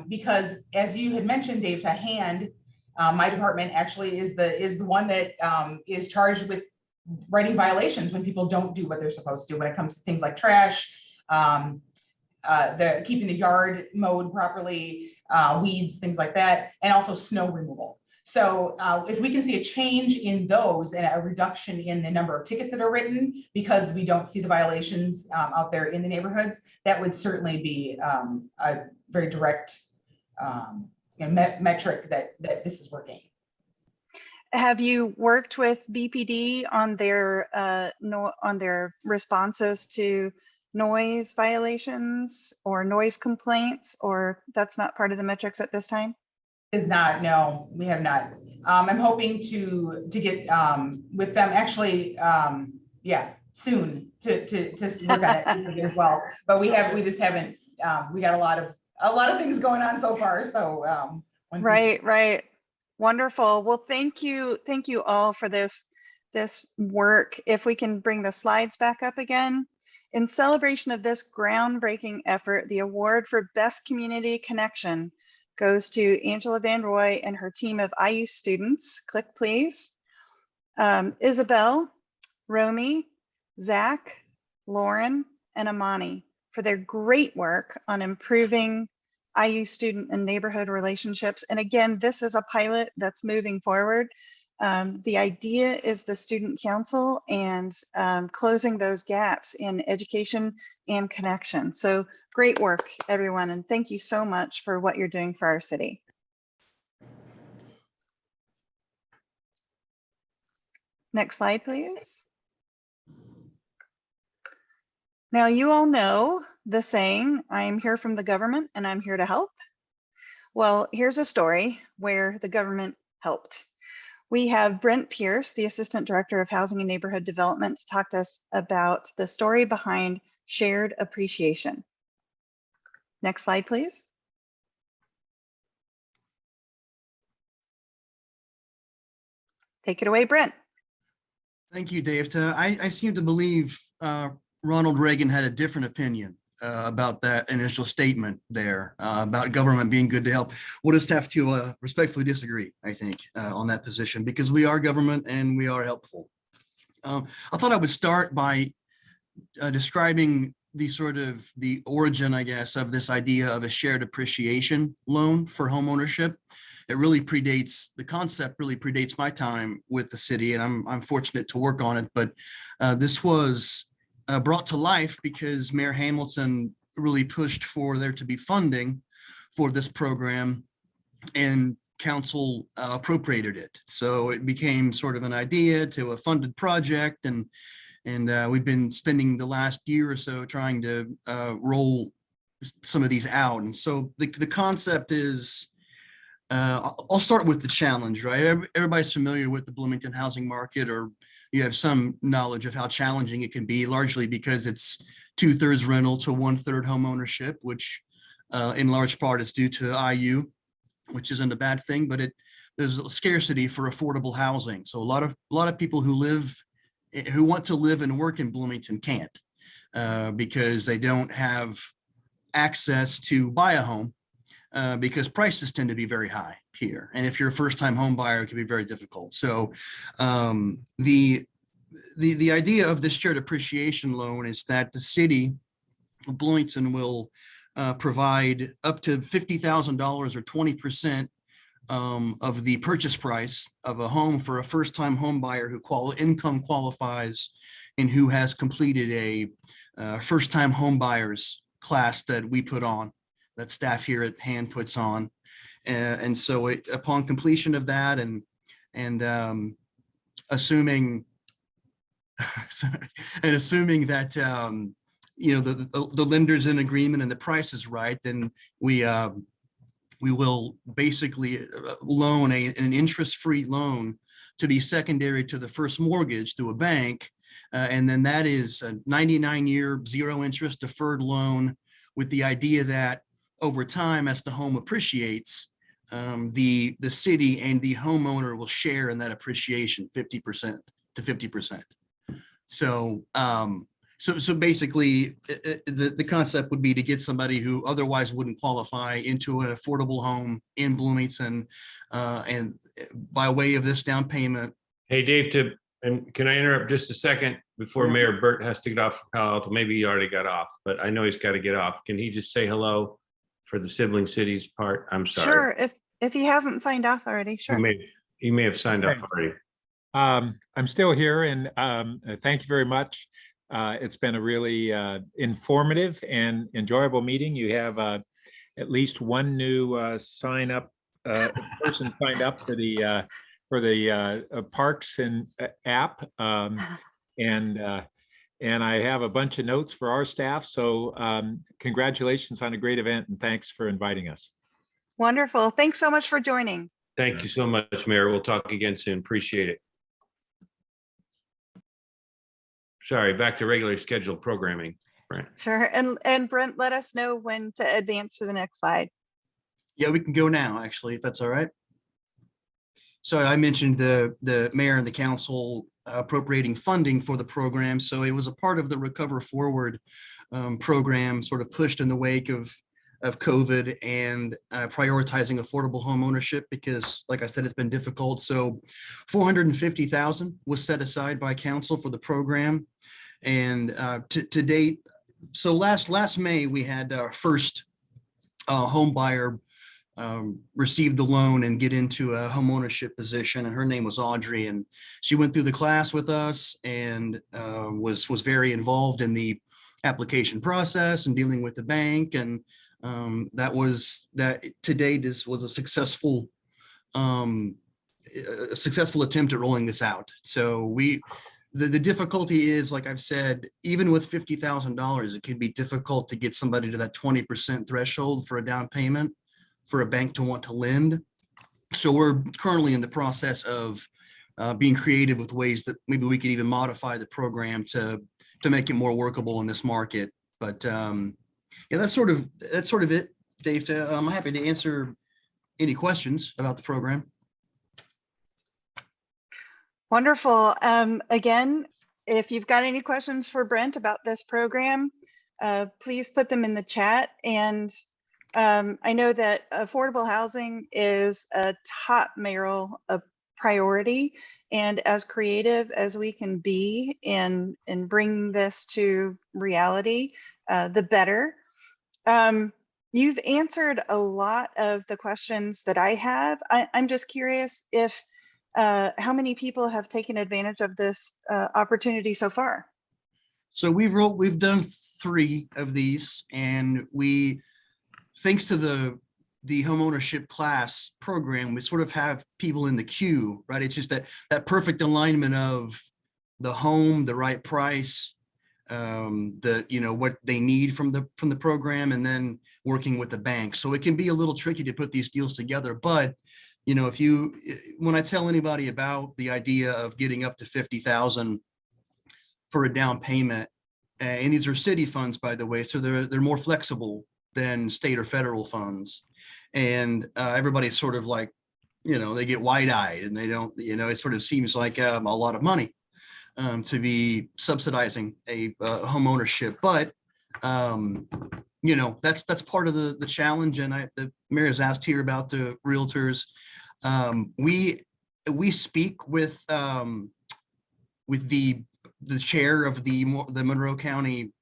because as you had mentioned, Dave, to hand, my department actually is the one that is charged with writing violations when people don't do what they're supposed to when it comes to things like trash, keeping the yard mowed properly, weeds, things like that, and also snow removal. So if we can see a change in those and a reduction in the number of tickets that are written because we don't see the violations out there in the neighborhoods, that would certainly be a very direct metric that this is working. Have you worked with BPD on their on their responses to noise violations or noise complaints, or that's not part of the metrics at this time? Is not, no, we have not. I'm hoping to get with them actually, yeah, soon to work on it as well. But we just haven't. We got a lot of things going on so far. So right. Wonderful. Well, thank you all for this work. If we can bring the slides back up again. In celebration of this groundbreaking effort, the award for Best Community Connection goes to Angela Van Roy and her team of IU students. Click, please. Isabel, Romy, Zach, Lauren, and Amani for their great work on improving IU student and neighborhood relationships. And again, this is a pilot that's moving forward. The idea is the student council and closing those gaps in education and connection. So great work, everyone. And thank you so much for what you're doing for our city. Next slide, please. Now, you all know the saying, I'm here from the government and I'm here to help. Well, here's a story where the government helped. We have Brent Pierce, the Assistant Director of Housing and Neighborhood Development, to talk to us about the story behind shared appreciation. Next slide, please. Take it away, Brent. Thank you, Dave. I seem to believe Ronald Reagan had a different opinion about that initial statement there about government being good to help. We'll just have to respectfully disagree, I think, on that position, because we are government and we are helpful. I thought I would start by describing the origin, I guess, of this idea of a shared appreciation loan for homeownership. It really predates, the concept really predates my time with the city, and I'm fortunate to work on it, but this was brought to life because Mayor Hamilton really pushed for there to be funding for this program, and council appropriated it. So it became sort of an idea to a funded project, and we've been spending the last year or so trying to roll some of these out. And so the concept is, I'll start with the challenge, right? Everybody's familiar with the Bloomington housing market, or you have some knowledge of how challenging it can be, largely because it's 2/3 rental to 1/3 home ownership, which in large part is due to IU, which isn't a bad thing, but there's a scarcity for affordable housing. So a lot of people who want to live and work in Bloomington can't because they don't have access to buy a home because prices tend to be very high here. And if you're a first-time home buyer, it can be very difficult. So the idea of this shared appreciation loan is that the city of Bloomington will provide up to $50,000 or 20% of the purchase price of a home for a first-time home buyer who income qualifies and who has completed a first-time home buyers class that we put on, that staff here at Hand puts on. And so upon completion of that and assuming that the lender's in agreement and the price is right, then we will basically loan an interest-free loan to be secondary to the first mortgage through a bank. And then that is a 99-year zero interest deferred loan with the idea that over time, as the home appreciates, the city and the homeowner will share in that appreciation 50% to 50%. So basically, the concept would be to get somebody who otherwise wouldn't qualify into an affordable home in Bloomington, and by way of this down payment. Hey, Dave, and can I interrupt just a second before Mayor Burt has to get off from Palo Alto? Maybe he already got off, but I know he's got to get off. Can he just say hello for the sibling cities part? I'm sorry. Sure, if he hasn't signed off already, sure. You may have signed up Thanks. already. I'm still here, and thank you very much. It's been a really informative and enjoyable meeting. You have at least one new person signed up for the Parks and app, and I have a bunch of notes for our staff. So congratulations on a great event, and thanks for inviting us. Wonderful. Thanks so much for joining. Thank you so much, Mayor. We'll talk again soon. Appreciate it. Sorry, back to regularly scheduled programming. Brent. Sure. And Brent, let us know when to advance to the next slide. Yeah, we can go now, actually, if that's all right. So I mentioned the mayor and the council appropriating funding for the program. So it was a part of the Recover Forward program, sort of pushed in the wake of COVID and prioritizing affordable home ownership because, like I said, it's been difficult. So $450,000 was set aside by council for the program. And to date, so last May, we had our first home buyer receive the loan and get into a home ownership position, and her name was Audrey, and she went through the class with us and was very involved in the application process and dealing with the bank, and that to date was a successful attempt at rolling this out. So the difficulty is, like I've said, even with $50,000, it can be difficult to get somebody to that 20% threshold for a down payment for a bank to want to lend. So we're currently in the process of being creative with ways that maybe we could even modify the program to make it more workable in this market. But yeah, that's sort of it, Dave. I'm happy to answer any questions about the program. Wonderful. Again, if you've got any questions for Brent about this program, please put them in the chat. And I know that affordable housing is a top mayoral priority, and as creative as we can be in bringing this to reality, the better. You've answered a lot of the questions that I have. I'm just curious if how many people have taken advantage of this opportunity so far? So we've done 3 of these, and thanks to the homeownership class program, we sort of have people in the queue, right? It's just that perfect alignment of the home, the right price, what they need from the program, and then working with the bank. So it can be a little tricky to put these deals together, but when I tell anybody about the idea of getting up to 50,000 for a down payment, and these are city funds, by the way, so they're more flexible than state or federal funds, and everybody's sort of like, they get wide-eyed, and they don't, it sort of seems like a lot of money to be subsidizing a home ownership, but that's part of the challenge. And the mayor has asked here about the realtors. We speak with the chair of the Monroe County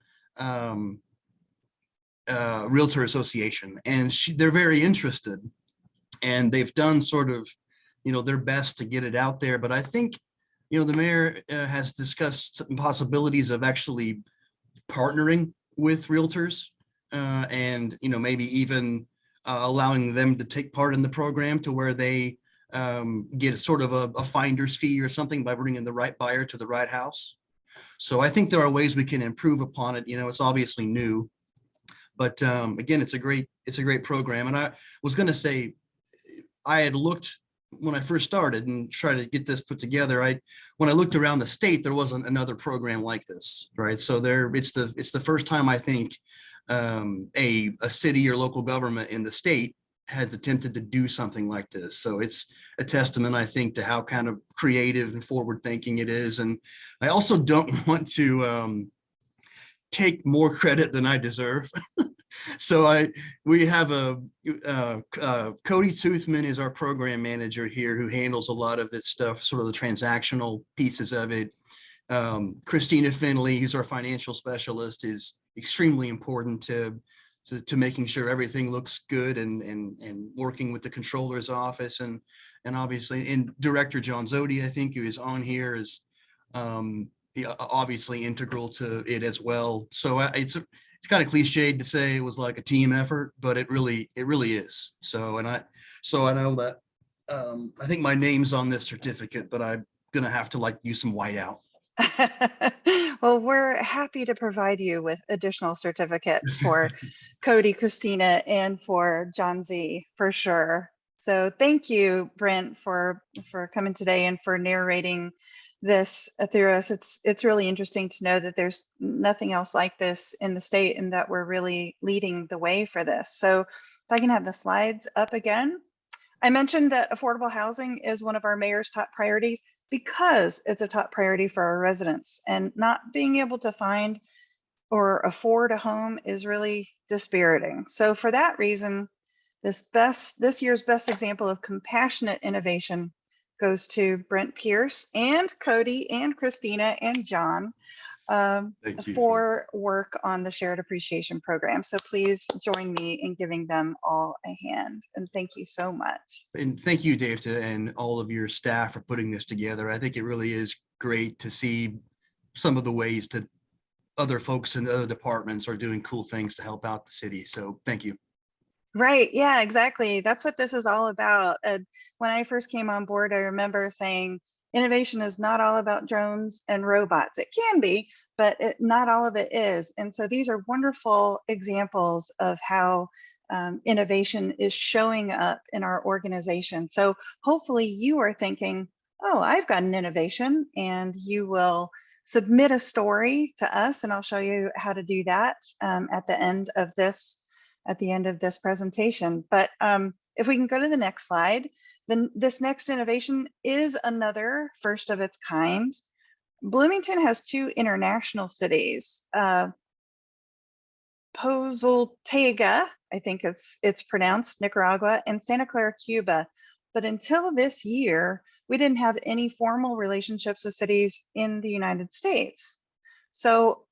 Realtor Association, and they're very interested, and they've done sort of their best to get it out there. But I think the mayor has discussed possibilities of actually partnering with realtors, and maybe even allowing them to take part in the program to where they get sort of a finder's fee or something by bringing the right buyer to the right house. So I think there are ways we can improve upon it. It's obviously new, but again, it's a great program. And I was going to say, I had looked when I first started and tried to get this put together. When I looked around the state, there wasn't another program like this, right? So it's the first time, I think, a city or local government in the state has attempted to do something like this. So it's a testament, I think, to how kind of creative and forward thinking it is. And I also don't want to take more credit than I deserve. So we have Cody Toothman is our program manager here, who handles a lot of this stuff, sort of the transactional pieces of it. Christina Finley, who's our financial specialist, is extremely important to making sure everything looks good and working with the controller's office. And And obviously, and Director John Zodi, I think, who is on here, is obviously integral to it as well. So it's kind of cliched to say it was like a team effort, but it really is. So I know that I think my name's on this certificate, but I'm gonna have to use some whiteout. Well, we're happy to provide you with additional certificates for Cody, Christina, and for John Z, for sure. So thank you, Brent, for coming today and for narrating this through us. It's really interesting to know that there's nothing else like this in the state and that we're really leading the way for this. So if I can have the slides up again. I mentioned that affordable housing is one of our mayor's top priorities because it's a top priority for our residents, and not being able to find or afford a home is really dispiriting. So for that reason, this year's best example of compassionate innovation goes to Brent Pierce and Cody and Christina and John for work on the Shared Appreciation Program. So please join me in giving them all a hand. And thank you so much. And thank you, Dave, and all of your staff for putting this together. I think it really is great to see some of the ways that other folks in other departments are doing cool things to help out the city. So thank you. Right. Yeah, exactly. That's what this is all about. When I first came on board, I remember saying, innovation is not all about drones and robots. It can be, but not all of it is. And so these are wonderful examples of how innovation is showing up in our organization. So hopefully you are thinking, oh, I've got an innovation, and you will submit a story to us, and I'll show you how to do that at the end of this presentation. But if we can go to the next slide, then this next innovation is another first of its kind. Bloomington has two international cities, Pozoltega, I think it's pronounced, Nicaragua, and Santa Clara, Cuba. But until this year, we didn't have any formal relationships with cities in the United States. So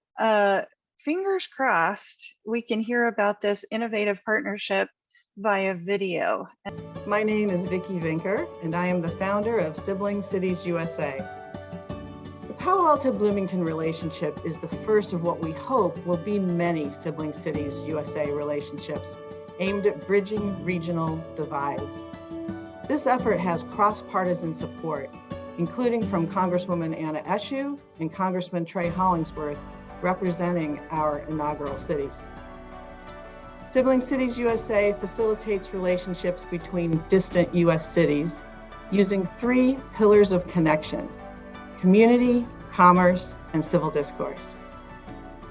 fingers crossed, we can hear about this innovative partnership via video. My name is Vicki Vinker, and I am the founder of Sibling Cities USA. The Palo Alto Bloomington relationship is the first of what we hope will be many Sibling Cities USA relationships aimed at bridging regional divides. This effort has cross-partisan support, including from Congresswoman Anna Eshoo and Congressman Trey Hollingsworth, representing our inaugural cities. Sibling Cities USA facilitates relationships between distant U.S. cities using 3 pillars of connection: community, commerce, and civil discourse.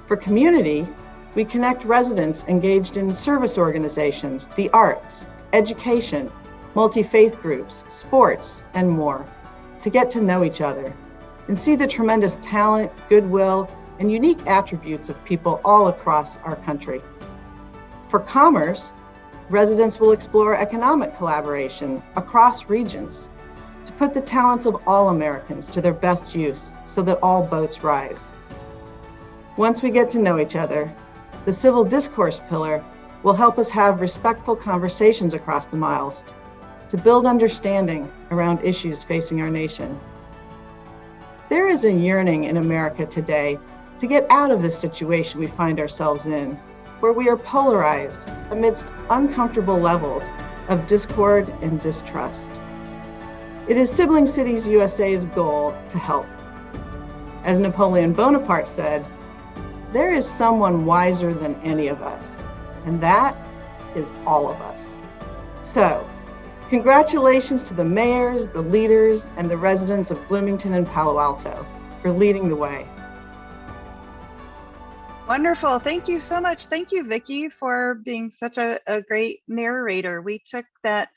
For community, we connect residents engaged in service organizations, the arts, education, multi-faith groups, sports, and more, to get to know each other and see the tremendous talent, goodwill, and unique attributes of people all across our country. For commerce, residents will explore economic collaboration across regions to put the talents of all Americans to their best use so that all boats rise. Once we get to know each other, the civil discourse pillar will help us have respectful conversations across the miles to build understanding around issues facing our nation. There is a yearning in America today to get out of this situation we find ourselves in, where we are polarized amidst uncomfortable levels of discord and distrust. It is Sibling Cities USA's goal to help. As Napoleon Bonaparte said, there is someone wiser than any of us, and that is all of us. So, congratulations to the mayors, the leaders, and the residents of Bloomington and Palo Alto for leading the way. Wonderful. Thank you so much. Thank you, Vicki, for being such a great narrator. We took that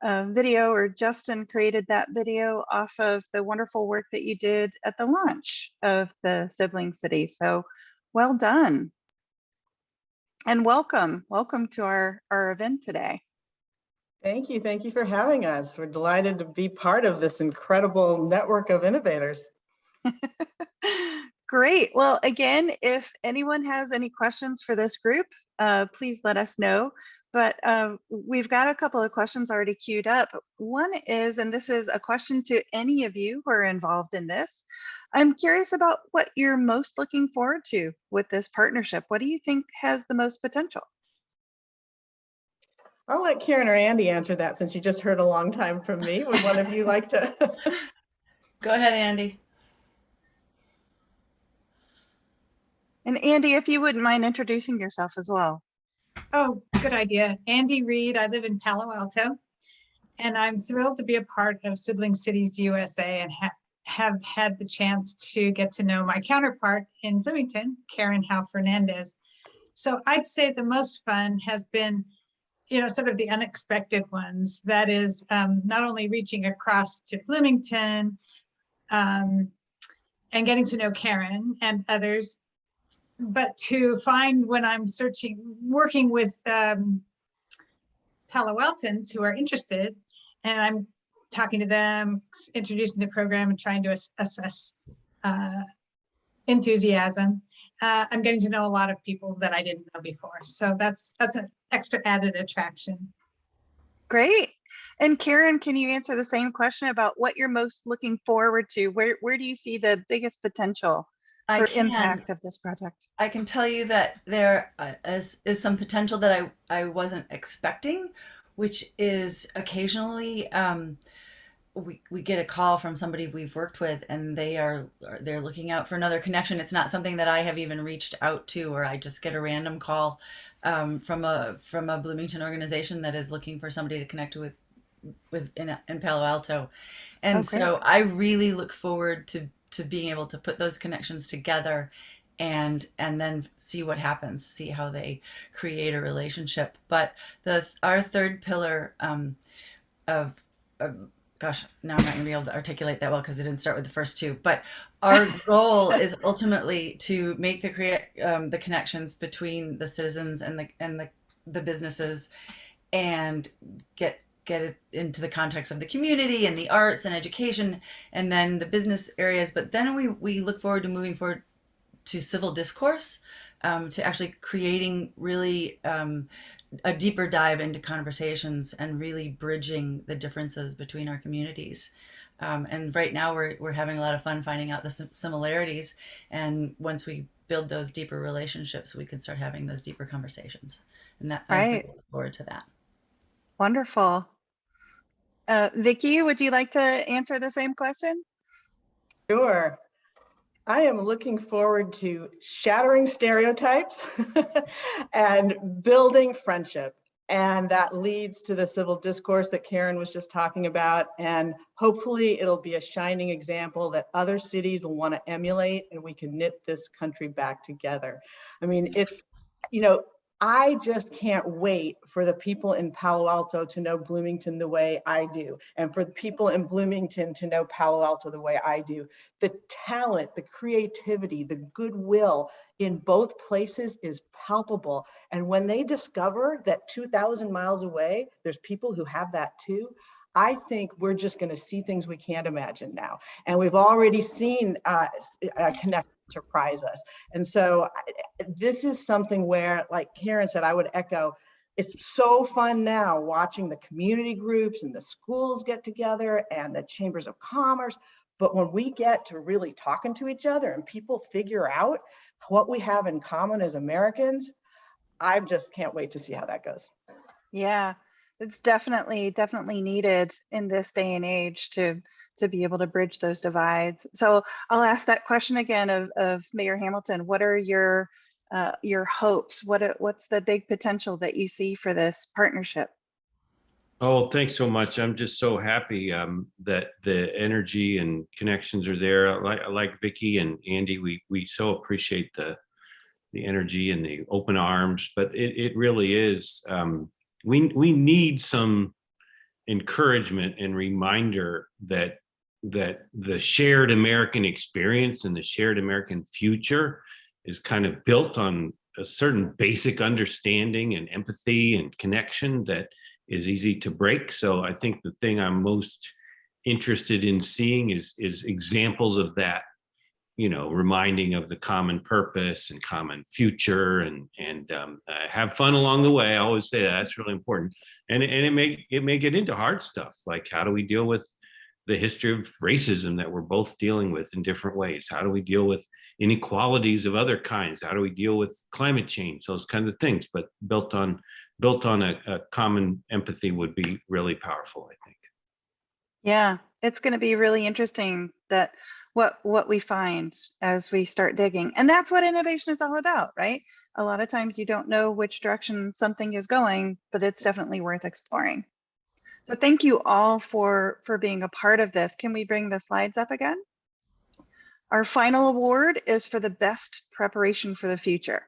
video, or Justin created that video off of the wonderful work that you did at the launch of the Sibling City. So well done. And welcome to our event today. Thank you. Thank you for having us. We're delighted to be part of this incredible network of innovators. Great. Well, again, if anyone has any questions for this group, please let us know. But we've got a couple of questions already queued up. One is, and this is a question to any of you who are involved in this, I'm curious about what you're most looking forward to with this partnership. What do you think has the most potential? I'll let Karen or Andy answer that since you just heard a long time from me. Would one of you like to? Go ahead, Andy. And Andy, if you wouldn't mind introducing yourself as well. Oh, good idea. Andy Reed. I live in Palo Alto, and I'm thrilled to be a part of Sibling Cities USA and have had the chance to get to know my counterpart in Bloomington, Karen Howe Fernandez. So I'd say the most fun has been, sort of the unexpected ones. That is not only reaching across to Bloomington and getting to know Karen and others, but to find when I'm working with Palo Altans who are interested, and I'm talking to them, introducing the program and trying to assess enthusiasm. I'm getting to know a lot of people that I didn't know before. So that's an extra added attraction. Great. And Karen, can you answer the same question about what you're most looking forward to? Where do you see the biggest potential for impact of this project? I can tell you that there is some potential that I wasn't expecting, which is occasionally we get a call from somebody we've worked with and they're looking out for another connection. It's not something that I have even reached out to, or I just get a random call from a Bloomington organization that is looking for somebody to connect with in Palo Alto. And so I really look forward to being able to put those connections together and then see what happens, see how they create a relationship. But our third pillar gosh, now I'm not gonna be able to articulate that well because it didn't start with the first two, but our goal is ultimately to make the connections between the citizens and the businesses and get it into the context of the community and the arts and education and then the business areas. But then we look forward to moving forward to civil discourse, to actually creating really a deeper dive into conversations and really bridging the differences between our communities. And right now we're having a lot of fun finding out the similarities. And once we build those deeper relationships, we can start having those deeper conversations. And that I really look forward to that. Wonderful. Vicki, would you like to answer the same question? Sure. I am looking forward to shattering stereotypes and building friendship. And that leads to the civil discourse that Karen was just talking about. And hopefully it'll be a shining example that other cities will want to emulate and we can knit this country back together. I mean, it's, I just can't wait for the people in Palo Alto to know Bloomington the way I do, and for the people in Bloomington to know Palo Alto the way I do. The talent, the creativity, the goodwill in both places is palpable. And when they discover that 2,000 miles away, there's people who have that too, I think we're just going to see things we can't imagine now. And we've already seen connect surprise us. And so this is something where, like Karen said, I would echo, it's so fun now watching the community groups and the schools get together and the chambers of commerce. But when we get to really talking to each other and people figure out what we have in common as Americans, I just can't wait to see how that goes. Yeah, it's definitely needed in this day and age to be able to bridge those divides. So I'll ask that question again of Mayor Hamilton. What are your hopes? What's the big potential that you see for this partnership? Oh, thanks so much. I'm just so happy that the energy and connections are there. Like Vicki and Andy, we so appreciate the energy and the open arms, but it really is, we need some encouragement and reminder that the shared American experience and the shared American future is kind of built on a certain basic understanding and empathy and connection that is easy to break. So I think the thing I'm most interested in seeing is examples of that reminding of the common purpose and common future, and have fun along the way. I always say that's really important. And it may get into hard stuff, like how do we deal with the history of racism that we're both dealing with in different ways? How do we deal with inequalities of other kinds? How do we deal with climate change? Those kinds of things, but built on a common empathy would be really powerful, I think. Yeah, it's going to be really interesting that what we find as we start digging. And that's what innovation is all about, right? A lot of times you don't know which direction something is going, but it's definitely worth exploring. So thank you all for being a part of this. Can we bring the slides up again? Our final award is for the best preparation for the future.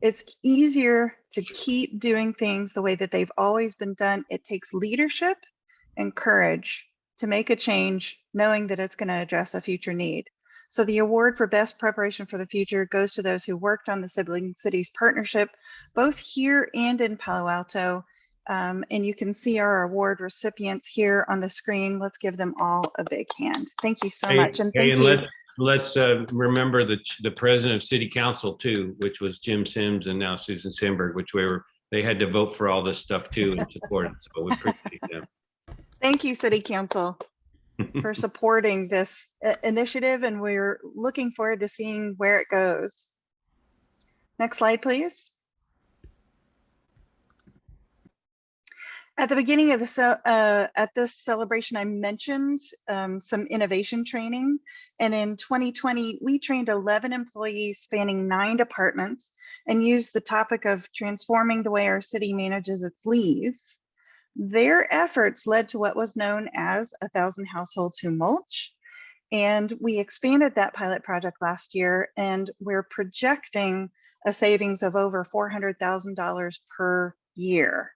It's easier to keep doing things the way that they've always been done. It takes leadership and courage to make a change, knowing that it's going to address a future need. So the award for best preparation for the future goes to those who worked on the Sibling Cities Partnership, both here and in Palo Alto. And you can see our award recipients here on the screen. Let's give them all a big hand. Thank you so much. And thank you. Let's remember the president of City Council too, which was Jim Sims, and now Susan Sandberg, which they had to vote for all this stuff too and support it. So we appreciate them. Thank you, City Council, for supporting this initiative, and we're looking forward to seeing where it goes. Next slide, please. At the beginning of at this celebration, I mentioned some innovation training. And in 2020, we trained 11 employees spanning 9 departments and used the topic of transforming the way our city manages its leaves. Their efforts led to what was known as 1,000 Households Who Mulch. And we expanded that pilot project last year, and we're projecting a savings of over $400,000 per year.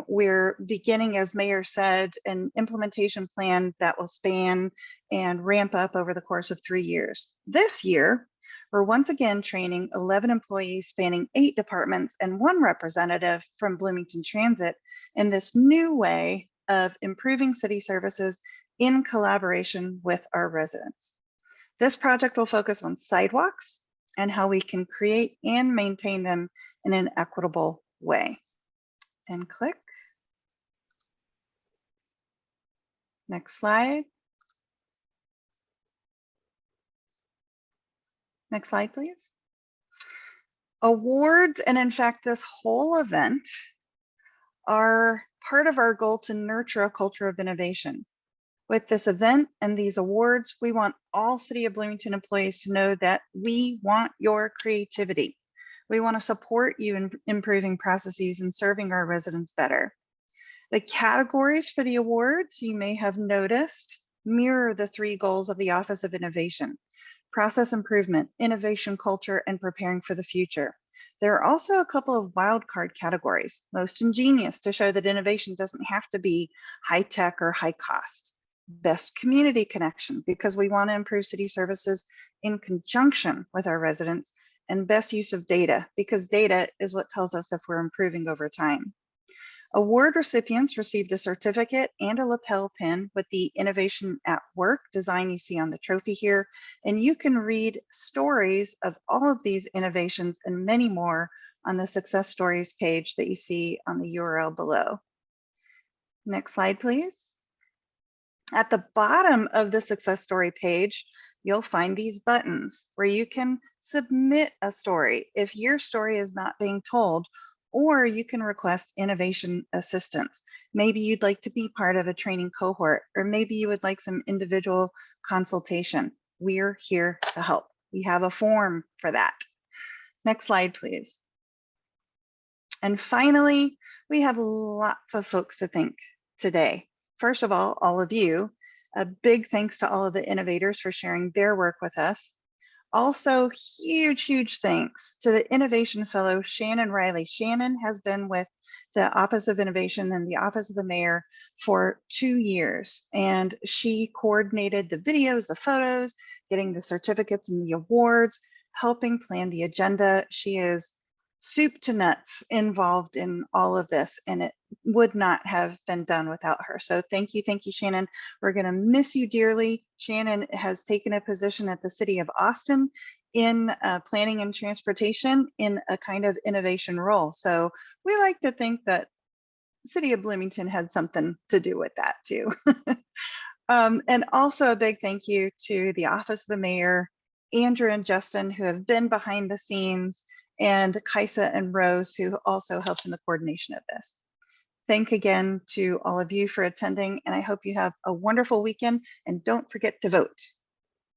We're beginning, as Mayor said, an implementation plan that will span and ramp up over the course of 3 years. This year, we're once again training 11 employees spanning 8 departments and 1 representative from Bloomington Transit in this new way of improving city services in collaboration with our residents. This project will focus on sidewalks and how we can create and maintain them in an equitable way. And click. Next slide. Next slide, please. Awards, and in fact, this whole event are part of our goal to nurture a culture of innovation. With this event and these awards, we want all City of Bloomington employees to know that we want your creativity. We want to support you in improving processes and serving our residents better. The categories for the awards, you may have noticed, mirror the 3 goals of the Office of Innovation: process improvement, innovation culture, and preparing for the future. There are also a couple of wildcard categories: most ingenious, to show that innovation doesn't have to be high tech or high cost; best community connection, because we want to improve city services in conjunction with our residents; and best use of data, because data is what tells us if we're improving over time. Award recipients received a certificate and a lapel pin with the Innovation at Work design you see on the trophy here, and you can read stories of all of these innovations and many more on the success stories page that you see on the URL below. Next slide, please. At the bottom of the success story page, you'll find these buttons where you can submit a story if your story is not being told, or you can request innovation assistance. Maybe you'd like to be part of a training cohort, or maybe you would like some individual consultation. We're here to help. We have a form for that. Next slide, please. And finally, we have lots of folks to thank today. First of all of you, a big thanks to all of the innovators for sharing their work with us. Also, huge thanks to the Innovation Fellow, Shannon Reilly. Shannon has been with the Office of Innovation and the Office of the Mayor for 2 years, and she coordinated the videos, the photos, getting the certificates and the awards, helping plan the agenda. She is soup to nuts involved in all of this, and it would not have been done without her. So thank you, Shannon. We're going to miss you dearly. Shannon has taken a position at the City of Austin in planning and transportation in a kind of innovation role. So we like to think that City of Bloomington had something to do with that too. And also a big thank you to the Office of the Mayor, Andrew and Justin, who have been behind the scenes, and Kaisa and Rose, who also helped in the coordination of this. Thank again to all of you for attending, and I hope you have a wonderful weekend, and don't forget to vote.